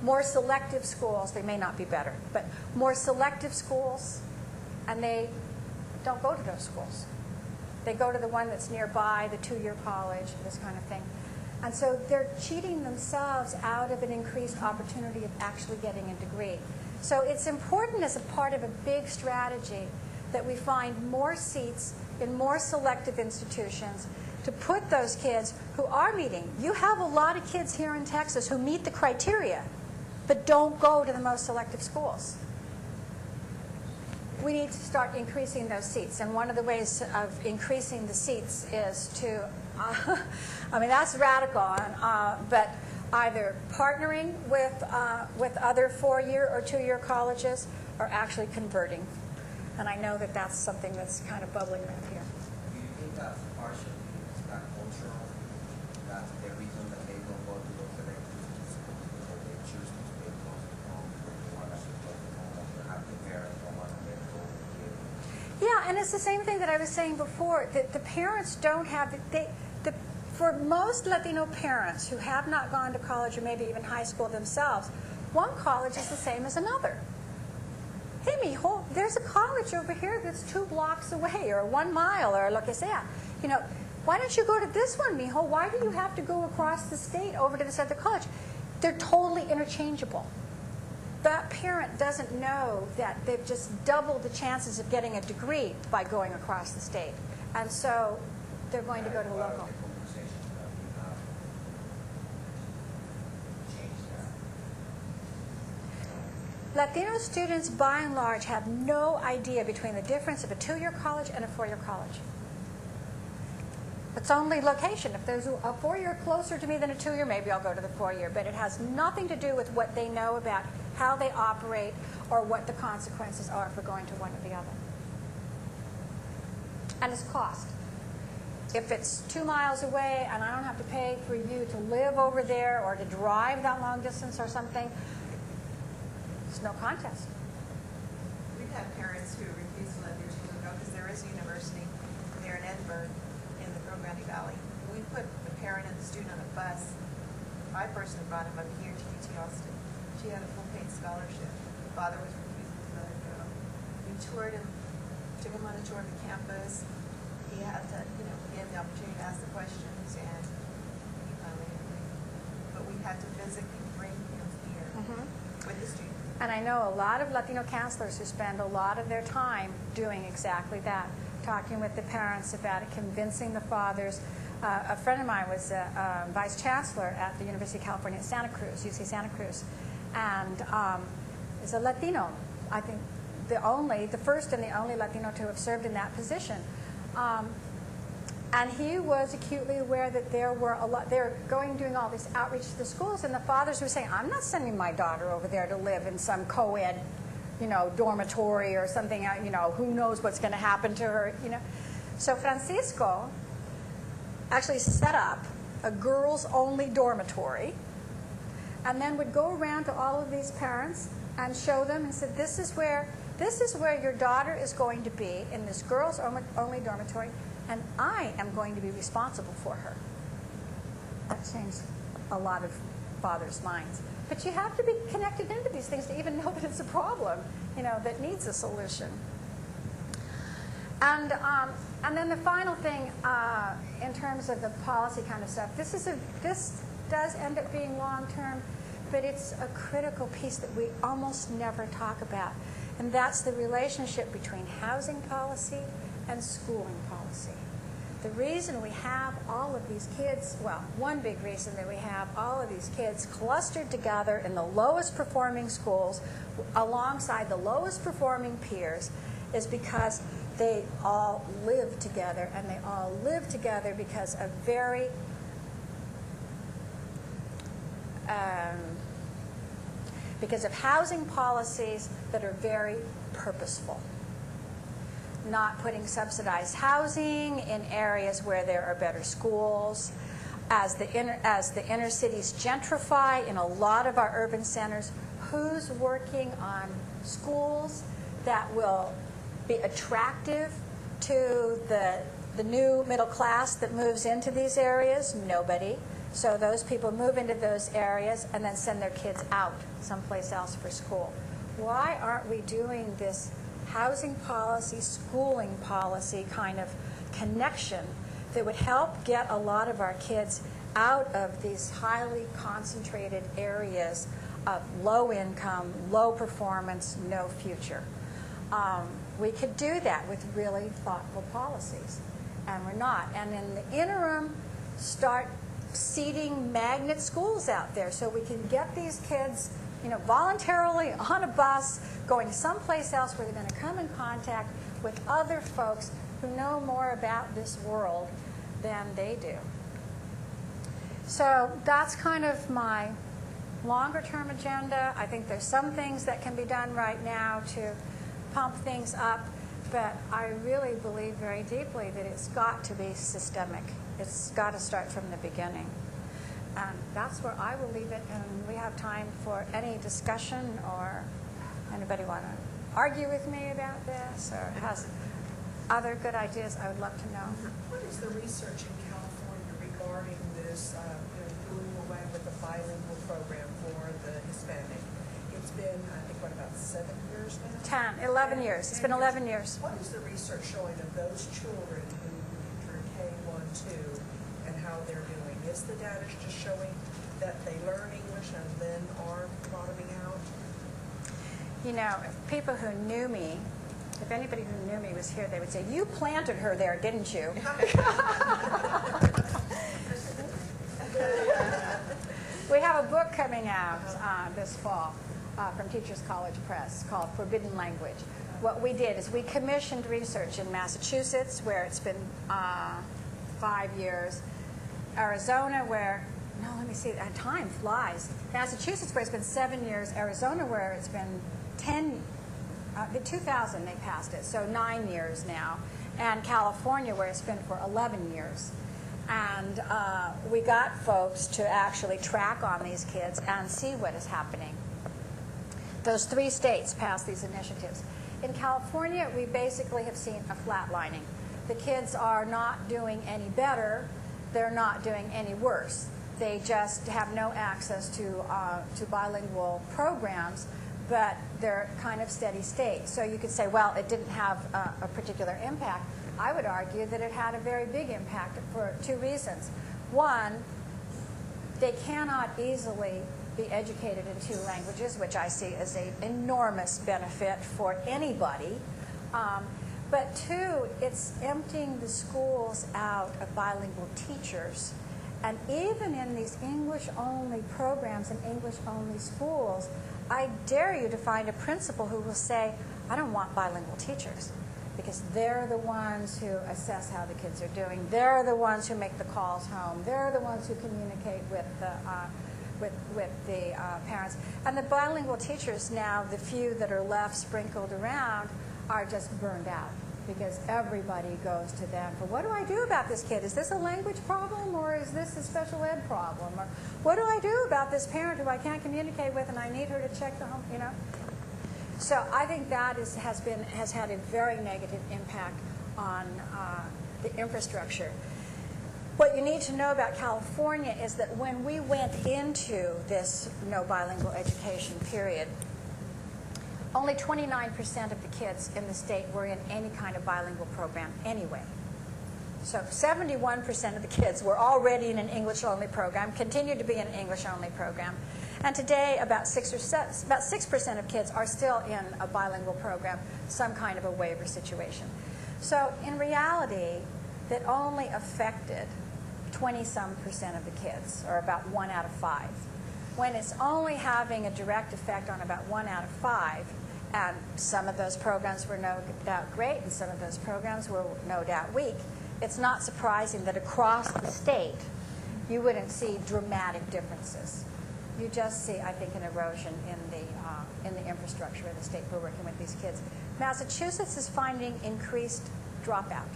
more selective schools. They may not be better, but more selective schools, and they don't go to those schools. They go to the one that's nearby, the two-year college, this kind of thing. And so they're cheating themselves out of an increased opportunity of actually getting a degree. So it's important as a part of a big strategy that we find more seats in more selective institutions to put those kids who are meeting. You have a lot of kids here in Texas who meet the criteria, but don't go to the most selective schools. We need to start increasing those seats. And one of the ways of increasing the seats is to, I mean, that's radical, but either partnering with other four-year or two-year colleges or actually converting. And I know that that's something that's kind of bubbling around here. Do you think that's partially that cultural, that's the reason that they don't go to those elective schools because they choose to stay close to home, they want to stay close to home, or have the parents don't want to let go of the kid? Yeah, and it's the same thing that I was saying before, that the parents don't have, for most Latino parents who have not gone to college or maybe even high school themselves, one college is the same as another. Hey, mijo, there's a college over here that's 2 blocks away or 1 mile or lo que sea. You know, why don't you go to this one, mijo? Why do you have to go across the state over to this other college? They're totally interchangeable. That parent doesn't know that they've just doubled the chances of getting a degree by going across the state. And so they're going to go to the local. Latino students, by and large, have no idea between the difference of a 2-year college and a 4-year college. It's only location. If there's a 4-year closer to me than a 2-year, maybe I'll go to the 4-year. But it has nothing to do with what they know about how they operate or what the consequences are for going to one or the other. And it's cost. If it's 2 miles away and I don't have to pay for you to live over there or to drive that long distance or something, it's no contest. We've had parents who refuse to let their children go because there is a university there in Edinburgh in the Rio Grande Valley. We put the parent and the student on a bus. I personally brought him up here to UT Austin. She had a full paid scholarship. The father was refusing to let her go. We toured him, took him on a tour of the campus. He had to, give him the opportunity to ask the questions, and he finally agreed. But we had to physically bring him here with the student. And I know a lot of Latino counselors who spend a lot of their time doing exactly that, talking with the parents about it, convincing the fathers. A friend of mine was a vice chancellor at the University of California at Santa Cruz, UC Santa Cruz, and is a Latino. I think the first and the only Latino to have served in that position. And he was acutely aware that there were they're doing all this outreach to the schools, and the fathers were saying, I'm not sending my daughter over there to live in some co-ed, dormitory or something, who knows what's going to happen to her, So Francisco actually set up a girls-only dormitory and then would go around to all of these parents and show them and said, this is where your daughter is going to be in this girls-only dormitory, and I am going to be responsible for her. That changed a lot of fathers' minds. But you have to be connected into these things to even know that it's a problem, that needs a solution. And then the final thing, in terms of the policy kind of stuff, this does end up being long-term, but it's a critical piece that we almost never talk about. And that's the relationship between housing policy and schooling policy. The reason we have all of these kids, well, one big reason that we have all of these kids clustered together in the lowest performing schools alongside the lowest performing peers is because they all live together, and they all live together because of because of housing policies that are very purposeful. Not putting subsidized housing in areas where there are better schools. As the inner cities gentrify in a lot of our urban centers, who's working on schools that will be attractive to the new middle class that moves into these areas? Nobody. So those people move into those areas and then send their kids out someplace else for school. Why aren't we doing this housing policy, schooling policy kind of connection that would help get a lot of our kids out of these highly concentrated areas of low income, low performance, no future? We could do that with really thoughtful policies, and we're not. And in the interim, start seeding magnet schools out there so we can get these kids, voluntarily on a bus going someplace else where they're going to come in contact with other folks who know more about this world than they do. So that's kind of my longer-term agenda. I think there's some things that can be done right now to pump things up, but I really believe very deeply that it's got to be systemic. It's got to start from the beginning. And that's where I will leave it, and we have time for any discussion, or anybody want to argue with me about this or has other good ideas. I would love to know. What is the research in California regarding this, doing away with the bilingual program for the Hispanic? It's been, I think, about 7 years now? 11 years. It's been 11 years. What is the research showing of those children who enter K-1, 2, and how they're doing? Is the data just showing that they learn English and then are bottoming out? People who knew me, if anybody who knew me was here, they would say, "You planted her there, didn't you?" We have a book coming out this fall from Teachers College Press called Forbidden Language. What we did is we commissioned research in Massachusetts, where it's been 5 years, Arizona, where, time flies. Massachusetts, where it's been 7 years, Arizona, where it's been 10, 2000 they passed it, so 9 years now, and California, where it's been for 11 years. And we got folks to actually track on these kids and see what is happening. Those 3 states passed these initiatives. In California, we basically have seen a flatlining. The kids are not doing any better. They're not doing any worse. They just have no access to bilingual programs, but they're kind of steady state. So you could say, well, it didn't have a particular impact. I would argue that it had a very big impact for 2 reasons. One, they cannot easily be educated in 2 languages, which I see as an enormous benefit for anybody. But 2, it's emptying the schools out of bilingual teachers. And even in these English-only programs and English-only schools, I dare you to find a principal who will say, I don't want bilingual teachers, because they're the ones who assess how the kids are doing. They're the ones who make the calls home. They're the ones who communicate with the parents. And the bilingual teachers now, the few that are left sprinkled around, are just burned out, because everybody goes to them for, what do I do about this kid? Is this a language problem, or is this a special ed problem? Or what do I do about this parent who I can't communicate with and I need her to check the home, So I think that has had a very negative impact on the infrastructure. What you need to know about California is that when we went into this no bilingual education period, only 29% of the kids in the state were in any kind of bilingual program anyway. So 71% of the kids were already in an English-only program, continued to be in an English-only program. And today, about 6% of kids are still in a bilingual program, some kind of a waiver situation. So in reality, that only affected 20-some% of the kids, or about 1 out of 5. When it's only having a direct effect on about 1 out of 5, and some of those programs were no doubt great, and some of those programs were no doubt weak, it's not surprising that across the state, you wouldn't see dramatic differences. You just see, I think, an erosion in the infrastructure of the state for working with these kids. Massachusetts is finding increased dropout,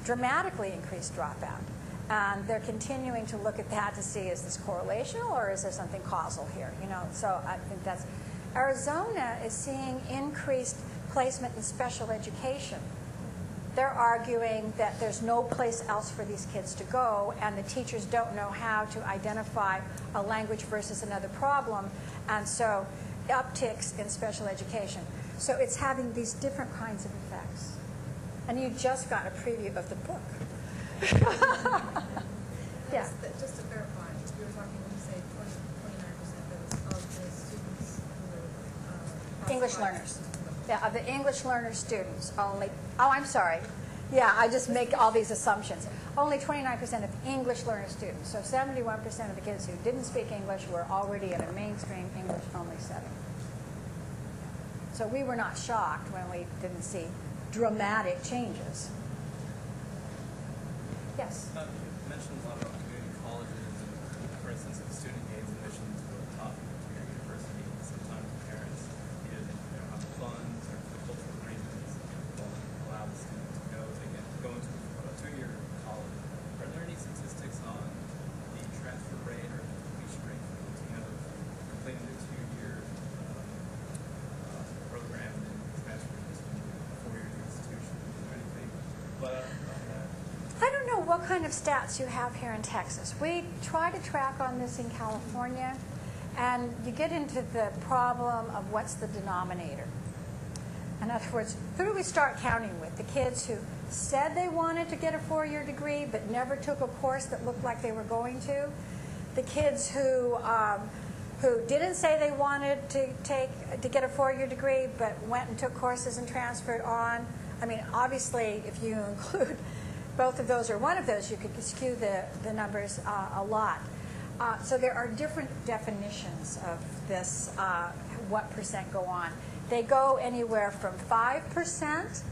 dramatically increased dropout. And they're continuing to look at that to see, is this correlational or is there something causal here? So I think that's... Arizona is seeing increased placement in special education. they're arguing that there's no place else for these kids to go, and the teachers don't know how to identify a language versus another problem, and so upticks in special education. So it's having these different kinds of effects. And you just got a preview of the book. Yeah. Just to verify, we were talking when you say 29% of the students who are English learners. Yeah, of the English learner students, only, oh, I'm sorry. Yeah, I just make all these assumptions. Only 29% of English learner students. So 71% of the kids who didn't speak English were already in a mainstream English-only setting. So we were not shocked when we didn't see dramatic changes. Yes? You mentioned a lot about community colleges, and for instance, if a student gains admission to a top tier university, sometimes parents either they don't have the funds or for cultural reasons won't allow the student to go into a 2-year college. Are there any statistics on the transfer rate or completion rate for completing the 2-year program and then transferring to a 4-year institution? Is there anything but I don't know what kind of stats you have here in Texas. We try to track on this in California, and you get into the problem of what's the denominator. In other words, who do we start counting with? The kids who said they wanted to get a 4-year degree but never took a course that looked like they were going to? The kids who didn't say they wanted to get a 4-year degree but went and took courses and transferred on? I mean, obviously, if you include both of those or one of those, you could skew the numbers a lot. So there are different definitions of this, what percent go on. They go anywhere from 5%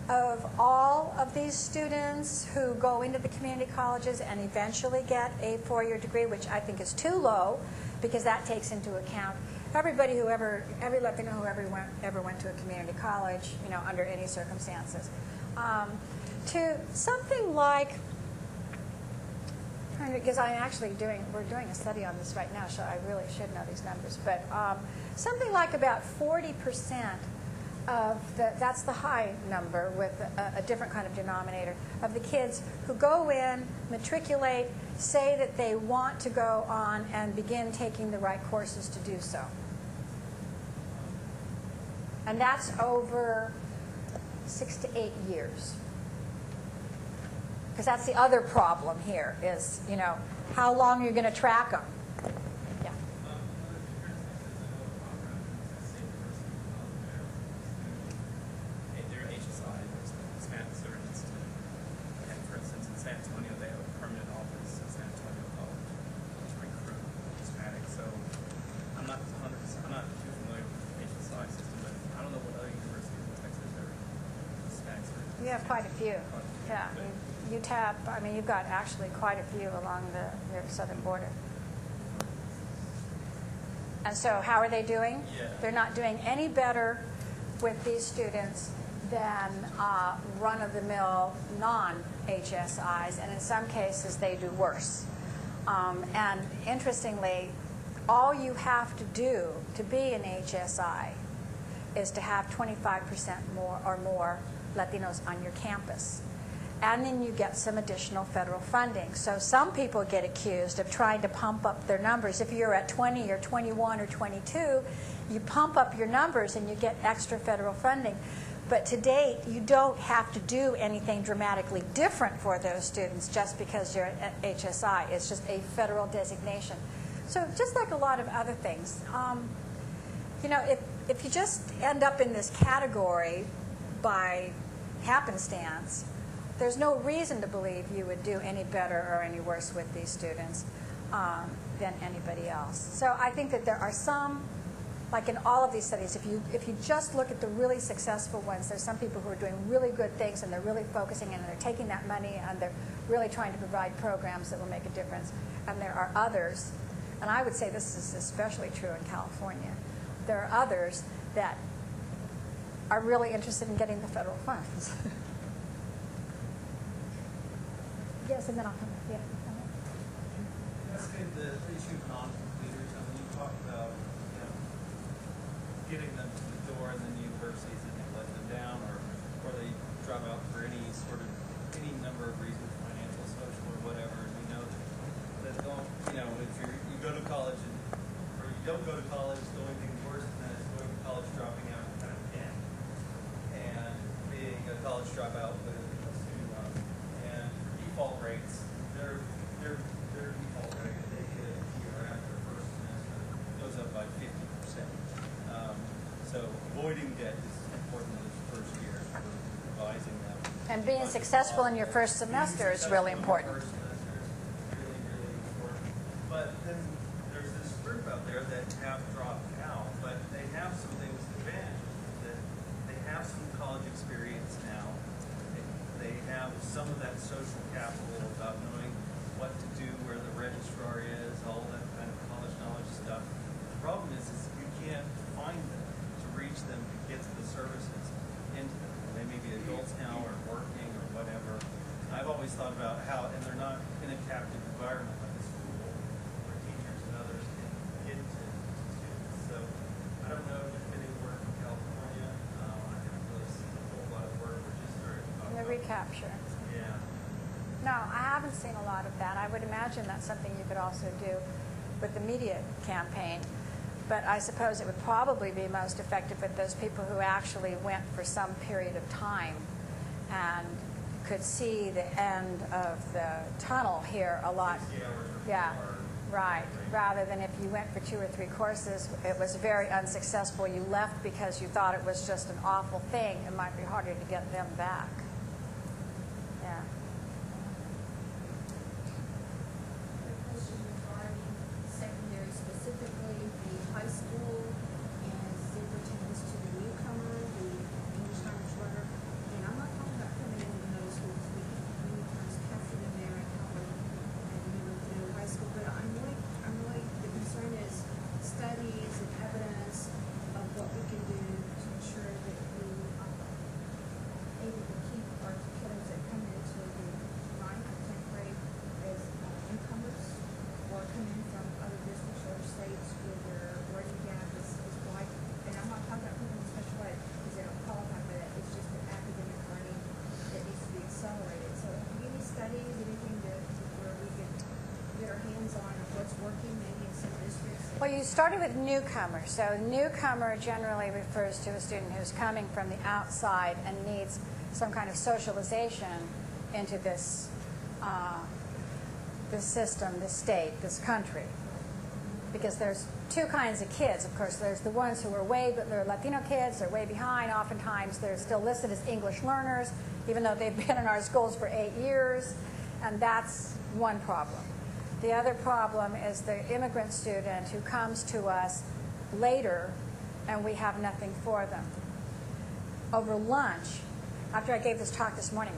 of all of these students who go into the community colleges and eventually get a 4-year degree, which I think is too low because that takes into account everybody every Latino who ever went to a community college, under any circumstances. To something like, because we're doing a study on this right now, so I really should know these numbers, but something like about 40% of that's the high number with a different kind of denominator, of the kids who go in, matriculate, say that they want to go on and begin taking the right courses to do so. And that's over 6 to 8 years. Because that's the other problem here is, how long you're going to track them. Yeah. They're HSI, Hispanic Student Institute. And for instance, in San Antonio, they have a permanent office at San Antonio College, which recruit Hispanics. So I'm not too familiar with the HSI system, but I don't know what other universities in Texas are Hispanic students. We have quite a few. Yeah. UTAP, you've got actually quite a few along the southern border. And so how are they doing? Yeah. They're not doing any better with these students than run-of-the-mill non-HSIs, and in some cases they do worse. And interestingly, all you have to do to be an HSI is to have 25% more Latinos on your campus. And then you get some additional federal funding. So some people get accused of trying to pump up their numbers. If you're at 20 or 21 or 22, you pump up your numbers and you get extra federal funding. But to date, you don't have to do anything dramatically different for those students just because you're at HSI. It's just a federal designation. So just like a lot of other things, if you just end up in this category by happenstance, there's no reason to believe you would do any better or any worse with these students than anybody else. So I think that there are some, like in all of these studies, if you just look at the really successful ones, there's some people who are doing really good things and they're really focusing and they're taking that money and they're really trying to provide programs that will make a difference. And there are others, and I would say this is especially true in California, there are others that are really interested in getting the federal funds. Yes, and then I'll come back. Yeah. Let's say the issue of non-completers. You talked about getting them to the door and then universities and they let them down, or they drop out for any number of reasons, financial, social, or whatever. And we know that don't, if you go to college or you don't go to college, the only thing worse than that is going to college, dropping out, and kind of end. And being a college dropout with a student loan. And default rates, their default rate, they hit a year after first semester, goes up by 50%. So avoiding debt is important in this first year, revising them. And being successful in your first semester is really important. First semester is really, really important. But then there's this group out there that have dropped out, but they have some things advantages. That they have some college experience now. They have some of that social capital about knowing what to do, where the registrar is, all that kind of college knowledge stuff. The problem is you can't find them to reach them to get to the services into them. They may be adults now or working or whatever. I've always thought about how, and they're not in a captive environment like a school where teachers and others can get to students. So I don't know if there's been any work in California. I haven't really seen a whole lot of work. We're just starting to talk The about recapture. Yeah. No, I haven't seen a lot of that. I would imagine that's something you could also do with the media campaign. But I suppose it would probably be most effective with those people who actually went for some period of time and could see the end of the tunnel here a lot. Yeah, right. Rather than if you went for 2 or 3 courses, it was very unsuccessful, you left because you thought it was just an awful thing, it might be harder to get them back. Yeah. Question regarding secondary, specifically the high school and superintendents to the newcomer, the English language learner. And I'm not talking about coming into the middle schools. We many times capture them there and help them and move through high school. But I'm really the concern is studies and evidence of what we can do to ensure that we are able to keep our kiddos that come into the 9th or 10th grade as newcomers or come in from other districts or states where their learning gap is wide. And I'm not talking about people in special ed because they don't qualify for that. It's just an academic learning that needs to be accelerated. So any studies, anything where we can get our hands on what's working maybe in some districts? Well, you started with newcomer. So newcomer generally refers to a student who's coming from the outside and needs some kind of socialization into this system, this state, this country. Because there's 2 kinds of kids. Of course, there's the ones who are they're Latino kids, they're way behind. Oftentimes, they're still listed as English learners, even though they've been in our schools for 8 years. And that's one problem. The other problem is the immigrant student who comes to us later and we have nothing for them. Over lunch, after I gave this talk this morning,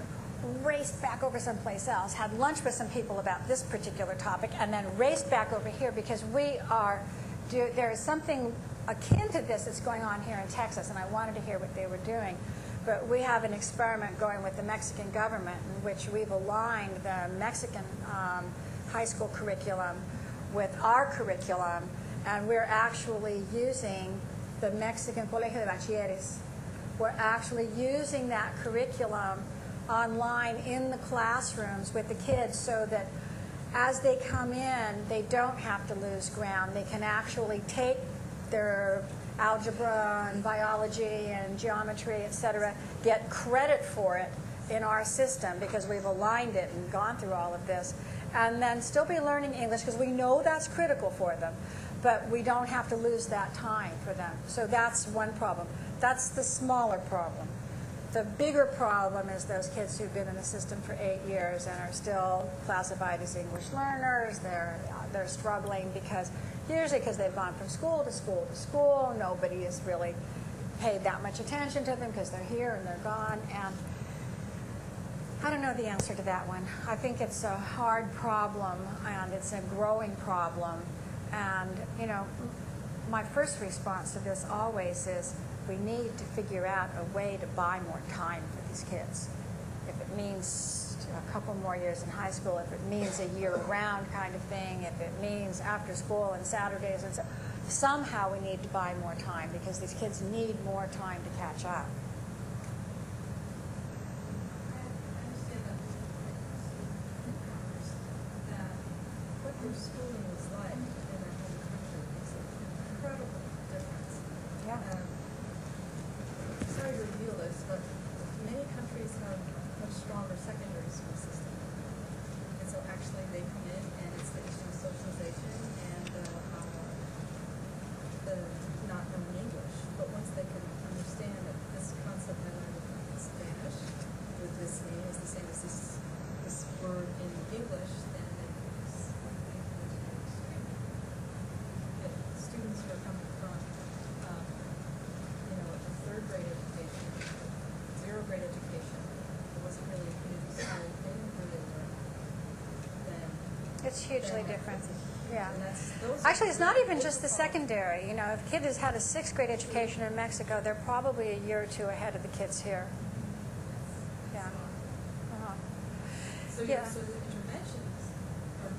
raced back over someplace else, had lunch with some people about this particular topic, and then raced back over here because there is something akin to this that's going on here in Texas, and I wanted to hear what they were doing. But we have an experiment going with the Mexican government in which we've aligned the Mexican high school curriculum with our curriculum, and we're actually using the Mexican Colegio de Bachilleres. We're actually using that curriculum online in the classrooms with the kids so that as they come in, they don't have to lose ground. They can actually take their algebra and biology and geometry, etc., get credit for it in our system because we've aligned it and gone through all of this, and then still be learning English because we know that's critical for them, but we don't have to lose that time for them. So that's one problem. That's the smaller problem. The bigger problem is those kids who've been in the system for 8 years and are still classified as English learners. They're struggling usually because they've gone from school to school to school. Nobody has really paid that much attention to them because they're here and they're gone. And I don't know the answer to that one. I think it's a hard problem and it's a growing problem. And, my first response to this always is we need to figure out a way to buy more time for these kids. If it means a couple more years in high school, if it means a year-round kind of thing, if it means after school and Saturdays, and somehow we need to buy more time because these kids need more time to catch up. their schooling is like in their home country. It's an incredible difference. Yeah. Sorry to reveal this, but many countries have a much stronger secondary school system. And so actually they come in and it's the issue of socialization and the not knowing English. But once they can understand that this concept I learned in Spanish with this name is the same as this word in English, then they can students who are coming from a third grade education, zero grade education, it wasn't really a community school, they didn't really learn. It's hugely different. Yeah. And those Actually, it's not even just the secondary. You know, if a kid has had a 6th grade education in Mexico, they're probably a year or two ahead of the kids here. Yeah. So Yeah. so the interventions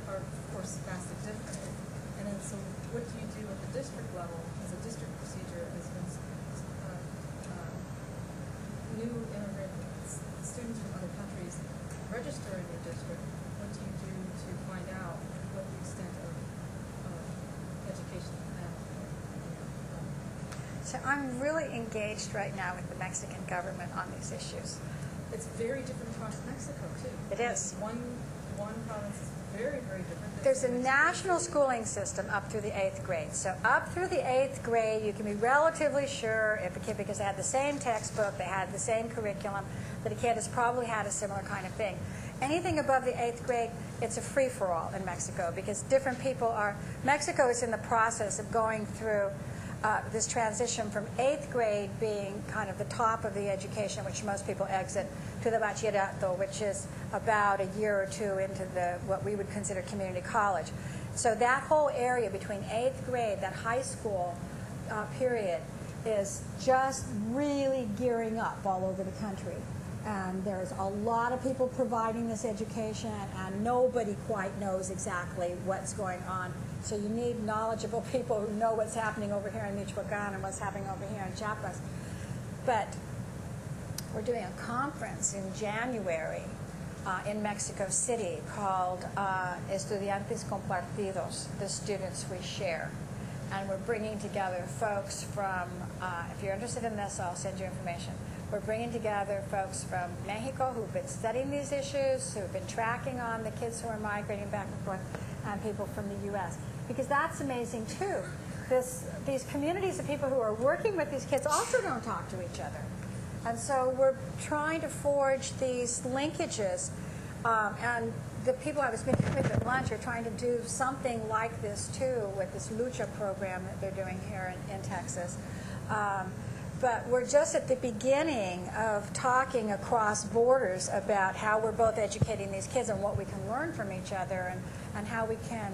are of course vastly different. And then so what do you do at the district level as a district procedure as when new immigrants, students from other countries register in your district? What do you do to find out what the extent of education they have? So I'm really engaged right now with the Mexican government on these issues. It's very different across Mexico too. It is. One province is very, very different. There's a national schooling system up through the 8th grade. So up through the 8th grade, you can be relatively sure if a kid, because they had the same textbook, they had the same curriculum, that a kid has probably had a similar kind of thing. Anything above the 8th grade, it's a free-for-all in Mexico because different people are... Mexico is in the process of going through this transition from 8th grade being kind of the top of the education, which most people exit, to the bachillerato, which is about a year or two into what we would consider community college. So that whole area between 8th grade, that high school period, is just really gearing up all over the country. And there's a lot of people providing this education, and nobody quite knows exactly what's going on. So you need knowledgeable people who know what's happening over here in Michoacan and what's happening over here in Chiapas. But we're doing a conference in January in Mexico City called Estudiantes Compartidos, the students we share. And we're bringing together folks from, if you're interested in this, I'll send you information. We're bringing together folks from Mexico who've been studying these issues, who've been tracking on the kids who are migrating back and forth, and people from the U.S. Because that's amazing, too. These communities of people who are working with these kids also don't talk to each other. And so we're trying to forge these linkages. And the people I was meeting with at lunch are trying to do something like this, too, with this Lucha program that they're doing here in Texas. But we're just at the beginning of talking across borders about how we're both educating these kids and what we can learn from each other and how we can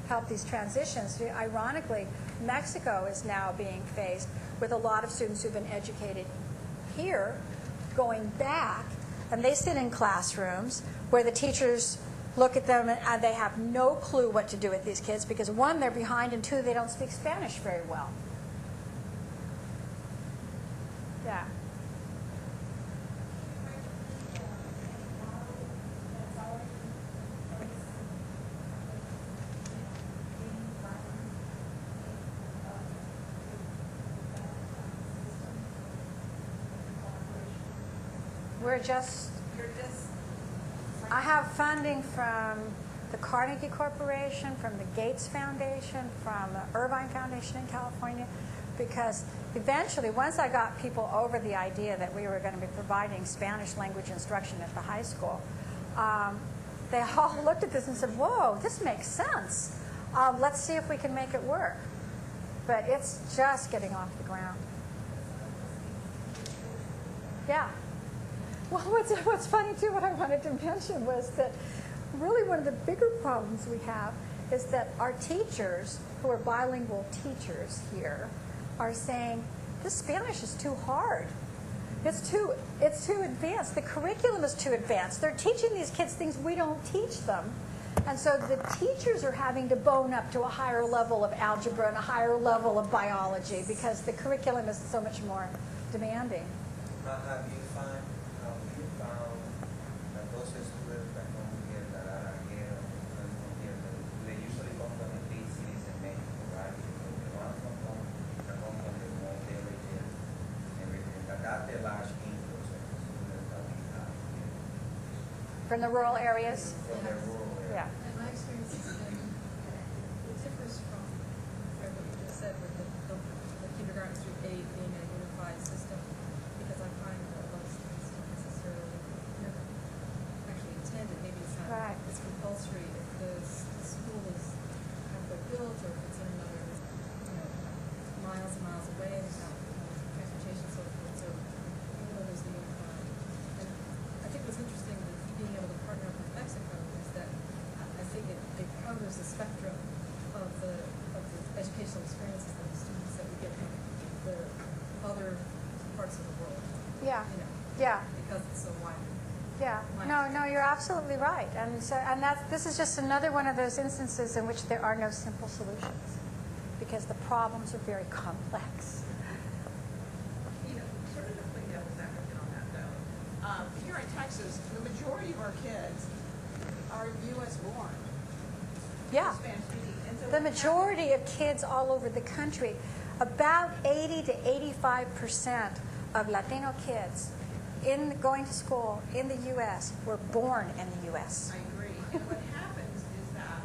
help these transitions. Ironically, Mexico is now being faced with a lot of students who've been educated here going back, and they sit in classrooms where the teachers look at them and they have no clue what to do with these kids because, one, they're behind, and two, they don't speak Spanish very well. Yeah. I have funding from the Carnegie Corporation, from the Gates Foundation, from the Irvine Foundation in California, because eventually, once I got people over the idea that we were going to be providing Spanish language instruction at the high school, they all looked at this and said, whoa, this makes sense. Let's see if we can make it work. But it's just getting off the ground. Yeah. Well, what's funny, too, what I wanted to mention was that really one of the bigger problems we have is that our teachers, who are bilingual teachers here, are saying, this Spanish is too hard. It's too advanced. The curriculum is too advanced. They're teaching these kids things we don't teach them. And so the teachers are having to bone up to a higher level of algebra and a higher level of biology because the curriculum is so much more demanding. Have you found that those students that come here that are here and from here From the rural areas? from their rural area. Yeah. And my experience has been, it differs from what you just said with the kindergarten through 8 being a unified system, because I find that a lot of students don't necessarily actually attend it. Maybe it's not, Right. it's compulsory if the school is halfway built or if it's in another, miles and miles away and it's not transportation, so forth. So even though there's the unified, and I think what's interesting with being able to partner up with Mexico is that I think it covers the spectrum of the educational experiences of the students that we get from the other parts of the world. Yeah. Yeah. Because it's so wide. Yeah. No, you're absolutely right. And so, this is just another one of those instances in which there are no simple solutions, because the problems are very complex. Sort of to play devil's advocate on that though, here in Texas, the majority of our kids are U.S. born. Yeah. Spanish speaking. And so The majority of kids all over the country, about 80 to 85% of Latino kids going to school in the U.S. were born in the U.S. I agree. And what happens is that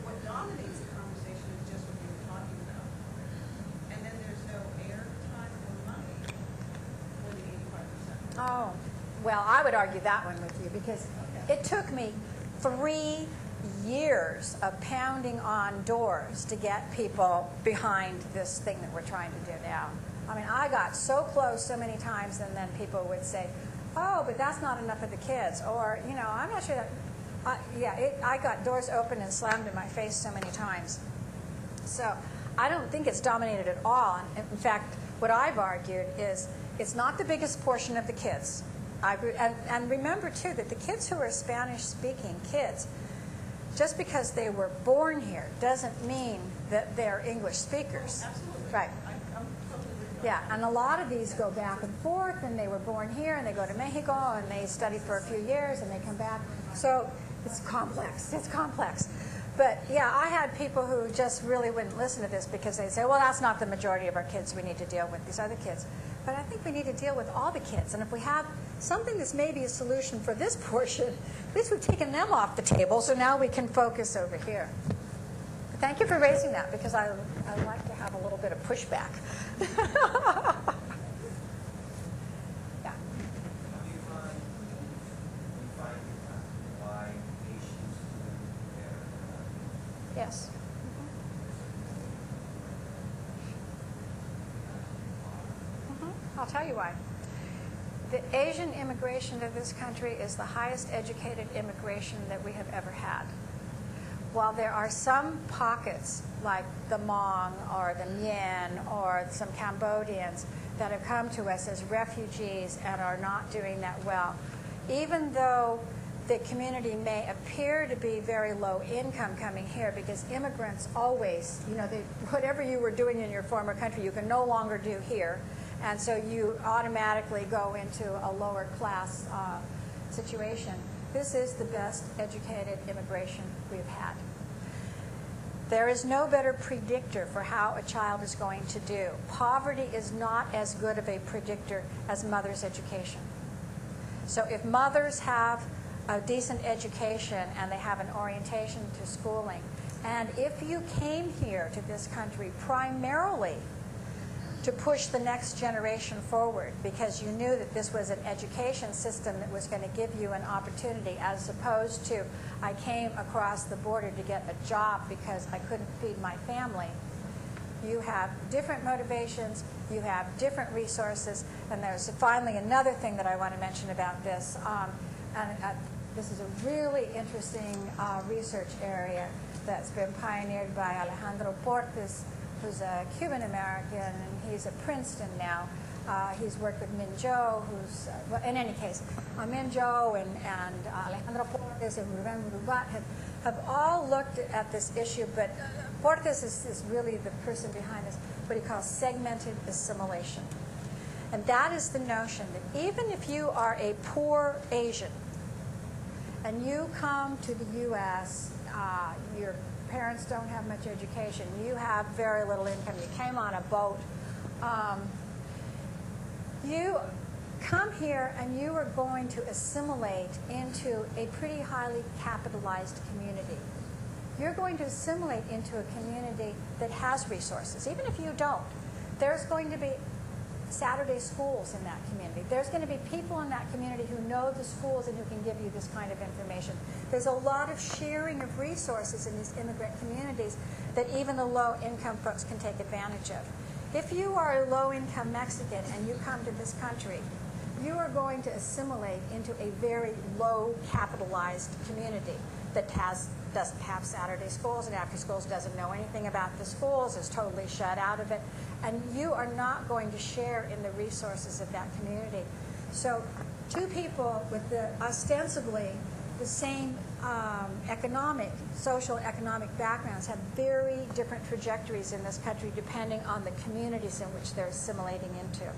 what dominates the conversation is just what you were talking about. And then there's no airtime or money for the 85%. Oh, well, I would argue that one with you, because it took me 3 years of pounding on doors to get people behind this thing that we're trying to do now. I mean, I got so close so many times, and then people would say, oh, but that's not enough of the kids, or, I'm not sure that, I got doors open and slammed in my face so many times. So I don't think it's dominated at all. In fact, what I've argued is it's not the biggest portion of the kids. And remember, too, that the kids who are Spanish-speaking kids, just because they were born here doesn't mean that they're English speakers. Absolutely. Right. I'm totally with you. Yeah, and a lot of these go back and forth, and they were born here, and they go to Mexico, and they study for a few years, and they come back. So it's complex. It's complex. But, yeah, I had people who just really wouldn't listen to this because they'd say, well, that's not the majority of our kids. We need to deal with these other kids. But I think we need to deal with all the kids. And if we have something that's maybe a solution for this portion, at least we've taken them off the table, so now we can focus over here. But thank you for raising that, because I like to have a little bit of pushback. Yeah. How do you find why Asian students there? Yes. I'll tell you why. The Asian immigration to this country is the highest educated immigration that we have ever had. While there are some pockets, like the Hmong or the Mien or some Cambodians, that have come to us as refugees and are not doing that well, even though the community may appear to be very low income coming here, because immigrants always, whatever you were doing in your former country, you can no longer do here. And so you automatically go into a lower class situation. This is the best educated immigration we've had. There is no better predictor for how a child is going to do. Poverty is not as good of a predictor as mother's education. So if mothers have a decent education and they have an orientation to schooling, and if you came here to this country primarily to push the next generation forward because you knew that this was an education system that was going to give you an opportunity, as opposed to I came across the border to get a job because I couldn't feed my family. You have different motivations, you have different resources, and there's finally another thing that I want to mention about this. This is a really interesting research area that's been pioneered by Alejandro Portes, who's a Cuban-American, and he's at Princeton now. He's worked with Min Jo, who's, well, in any case, Min Jo and Alejandro Portes and Ruben Rubat have all looked at this issue, but Portes is really the person behind this, what he calls segmented assimilation. And that is the notion that even if you are a poor Asian and you come to the U.S., your parents don't have much education, you have very little income, you came on a boat, you come here and you are going to assimilate into a pretty highly capitalized community. You're going to assimilate into a community that has resources, even if you don't. There's going to be Saturday schools in that community. There's going to be people in that community who know the schools and who can give you this kind of information. There's a lot of sharing of resources in these immigrant communities that even the low-income folks can take advantage of. If you are a low-income Mexican and you come to this country, you are going to assimilate into a very low-capitalized community that doesn't have Saturday schools and after schools, doesn't know anything about the schools, is totally shut out of it, and you are not going to share in the resources of that community. So two people with ostensibly the same social economic backgrounds have very different trajectories in this country depending on the communities in which they're assimilating into.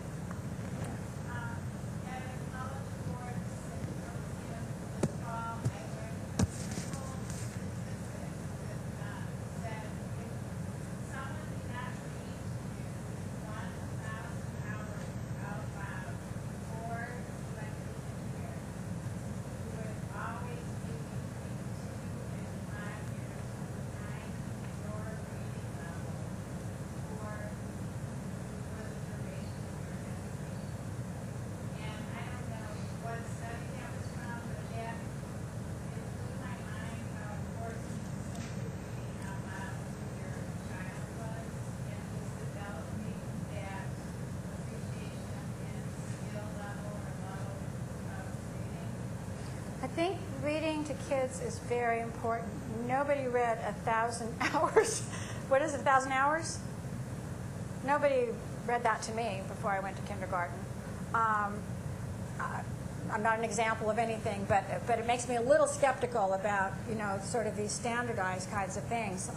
I think reading to kids is very important. Nobody read 1,000 hours. What is it, 1,000 hours? Nobody read that to me before I went to kindergarten. I'm not an example of anything, but it makes me a little skeptical about, sort of these standardized kinds of things.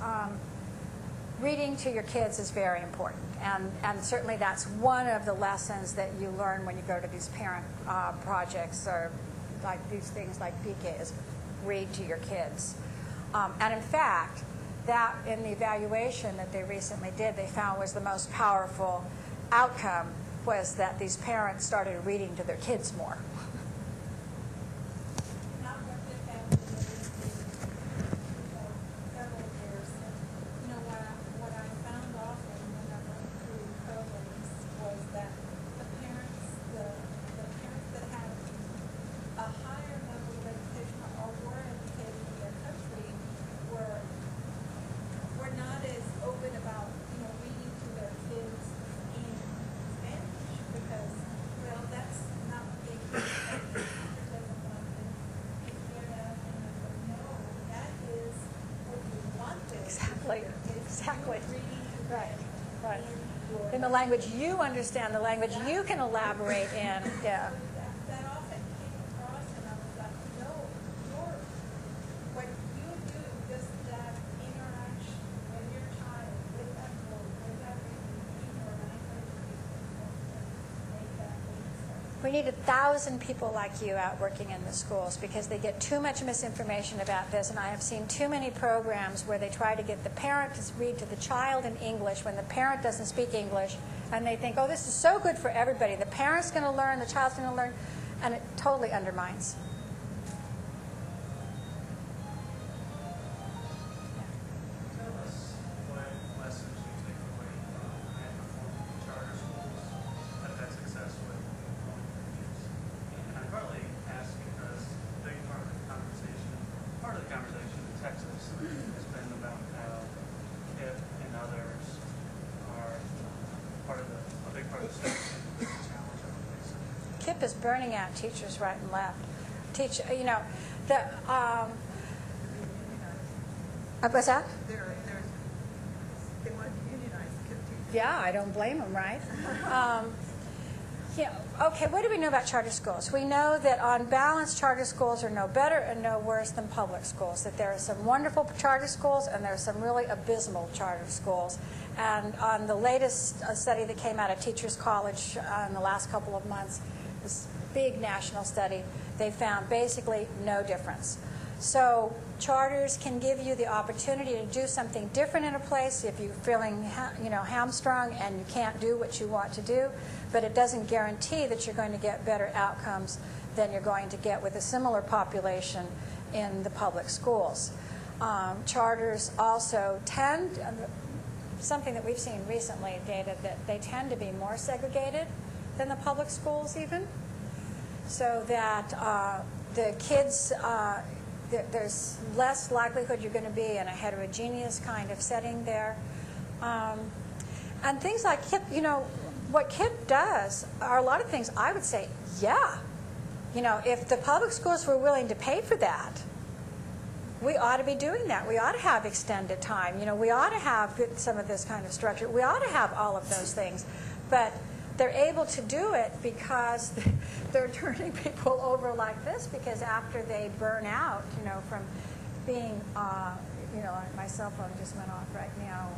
Reading to your kids is very important, and certainly that's one of the lessons that you learn when you go to these parent projects or like these things like PK is read to your kids. And in fact, that in the evaluation that they recently did, they found was the most powerful outcome was that these parents started reading to their kids more. Exactly. Right. In the language you understand, the language you can elaborate in. Yeah. That often came across, and I was like, what you do, just that interaction with your child, with that book, with that reading, or language, make that We need 1,000 people like you out working in the schools because they get too much misinformation about this, and I have seen too many programs where they try to get the parent to read to the child in English when the parent doesn't speak English, and they think, oh, this is so good for everybody. The parent's going to learn, the child's going to learn, and it totally undermines. KIPP is burning out teachers right and left. What's that? They want to unionize KIPP teachers. Yeah, I don't blame them, right? Okay, what do we know about charter schools? We know that on balance, charter schools are no better and no worse than public schools, that there are some wonderful charter schools and there are some really abysmal charter schools. And on the latest study that came out of Teachers College in the last couple of months, this big national study, they found basically no difference. So charters can give you the opportunity to do something different in a place if you're feeling hamstrung and you can't do what you want to do, but it doesn't guarantee that you're going to get better outcomes than you're going to get with a similar population in the public schools. Charters also tend, something that we've seen recently, data, that they tend to be more segregated than the public schools even, so that the kids, there's less likelihood you're going to be in a heterogeneous kind of setting there. And things like KIPP, what KIPP does are a lot of things I would say, yeah. If the public schools were willing to pay for that, we ought to be doing that. We ought to have extended time. We ought to have some of this kind of structure. We ought to have all of those things. But they're able to do it because they're turning people over like this, because after they burn out, from being, my cell phone just went off right now,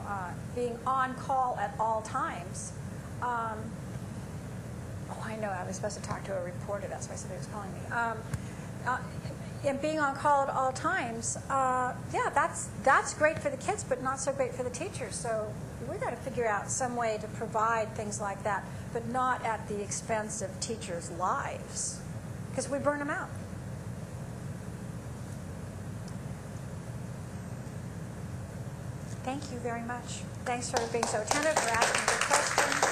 being on call at all times. I know, I was supposed to talk to a reporter, that's why somebody was calling me. And being on call at all times, yeah, that's great for the kids, but not so great for the teachers. So we've got to figure out some way to provide things like that, but not at the expense of teachers' lives, because we burn them out. Thank you very much. Thanks for being so attentive, for asking good questions.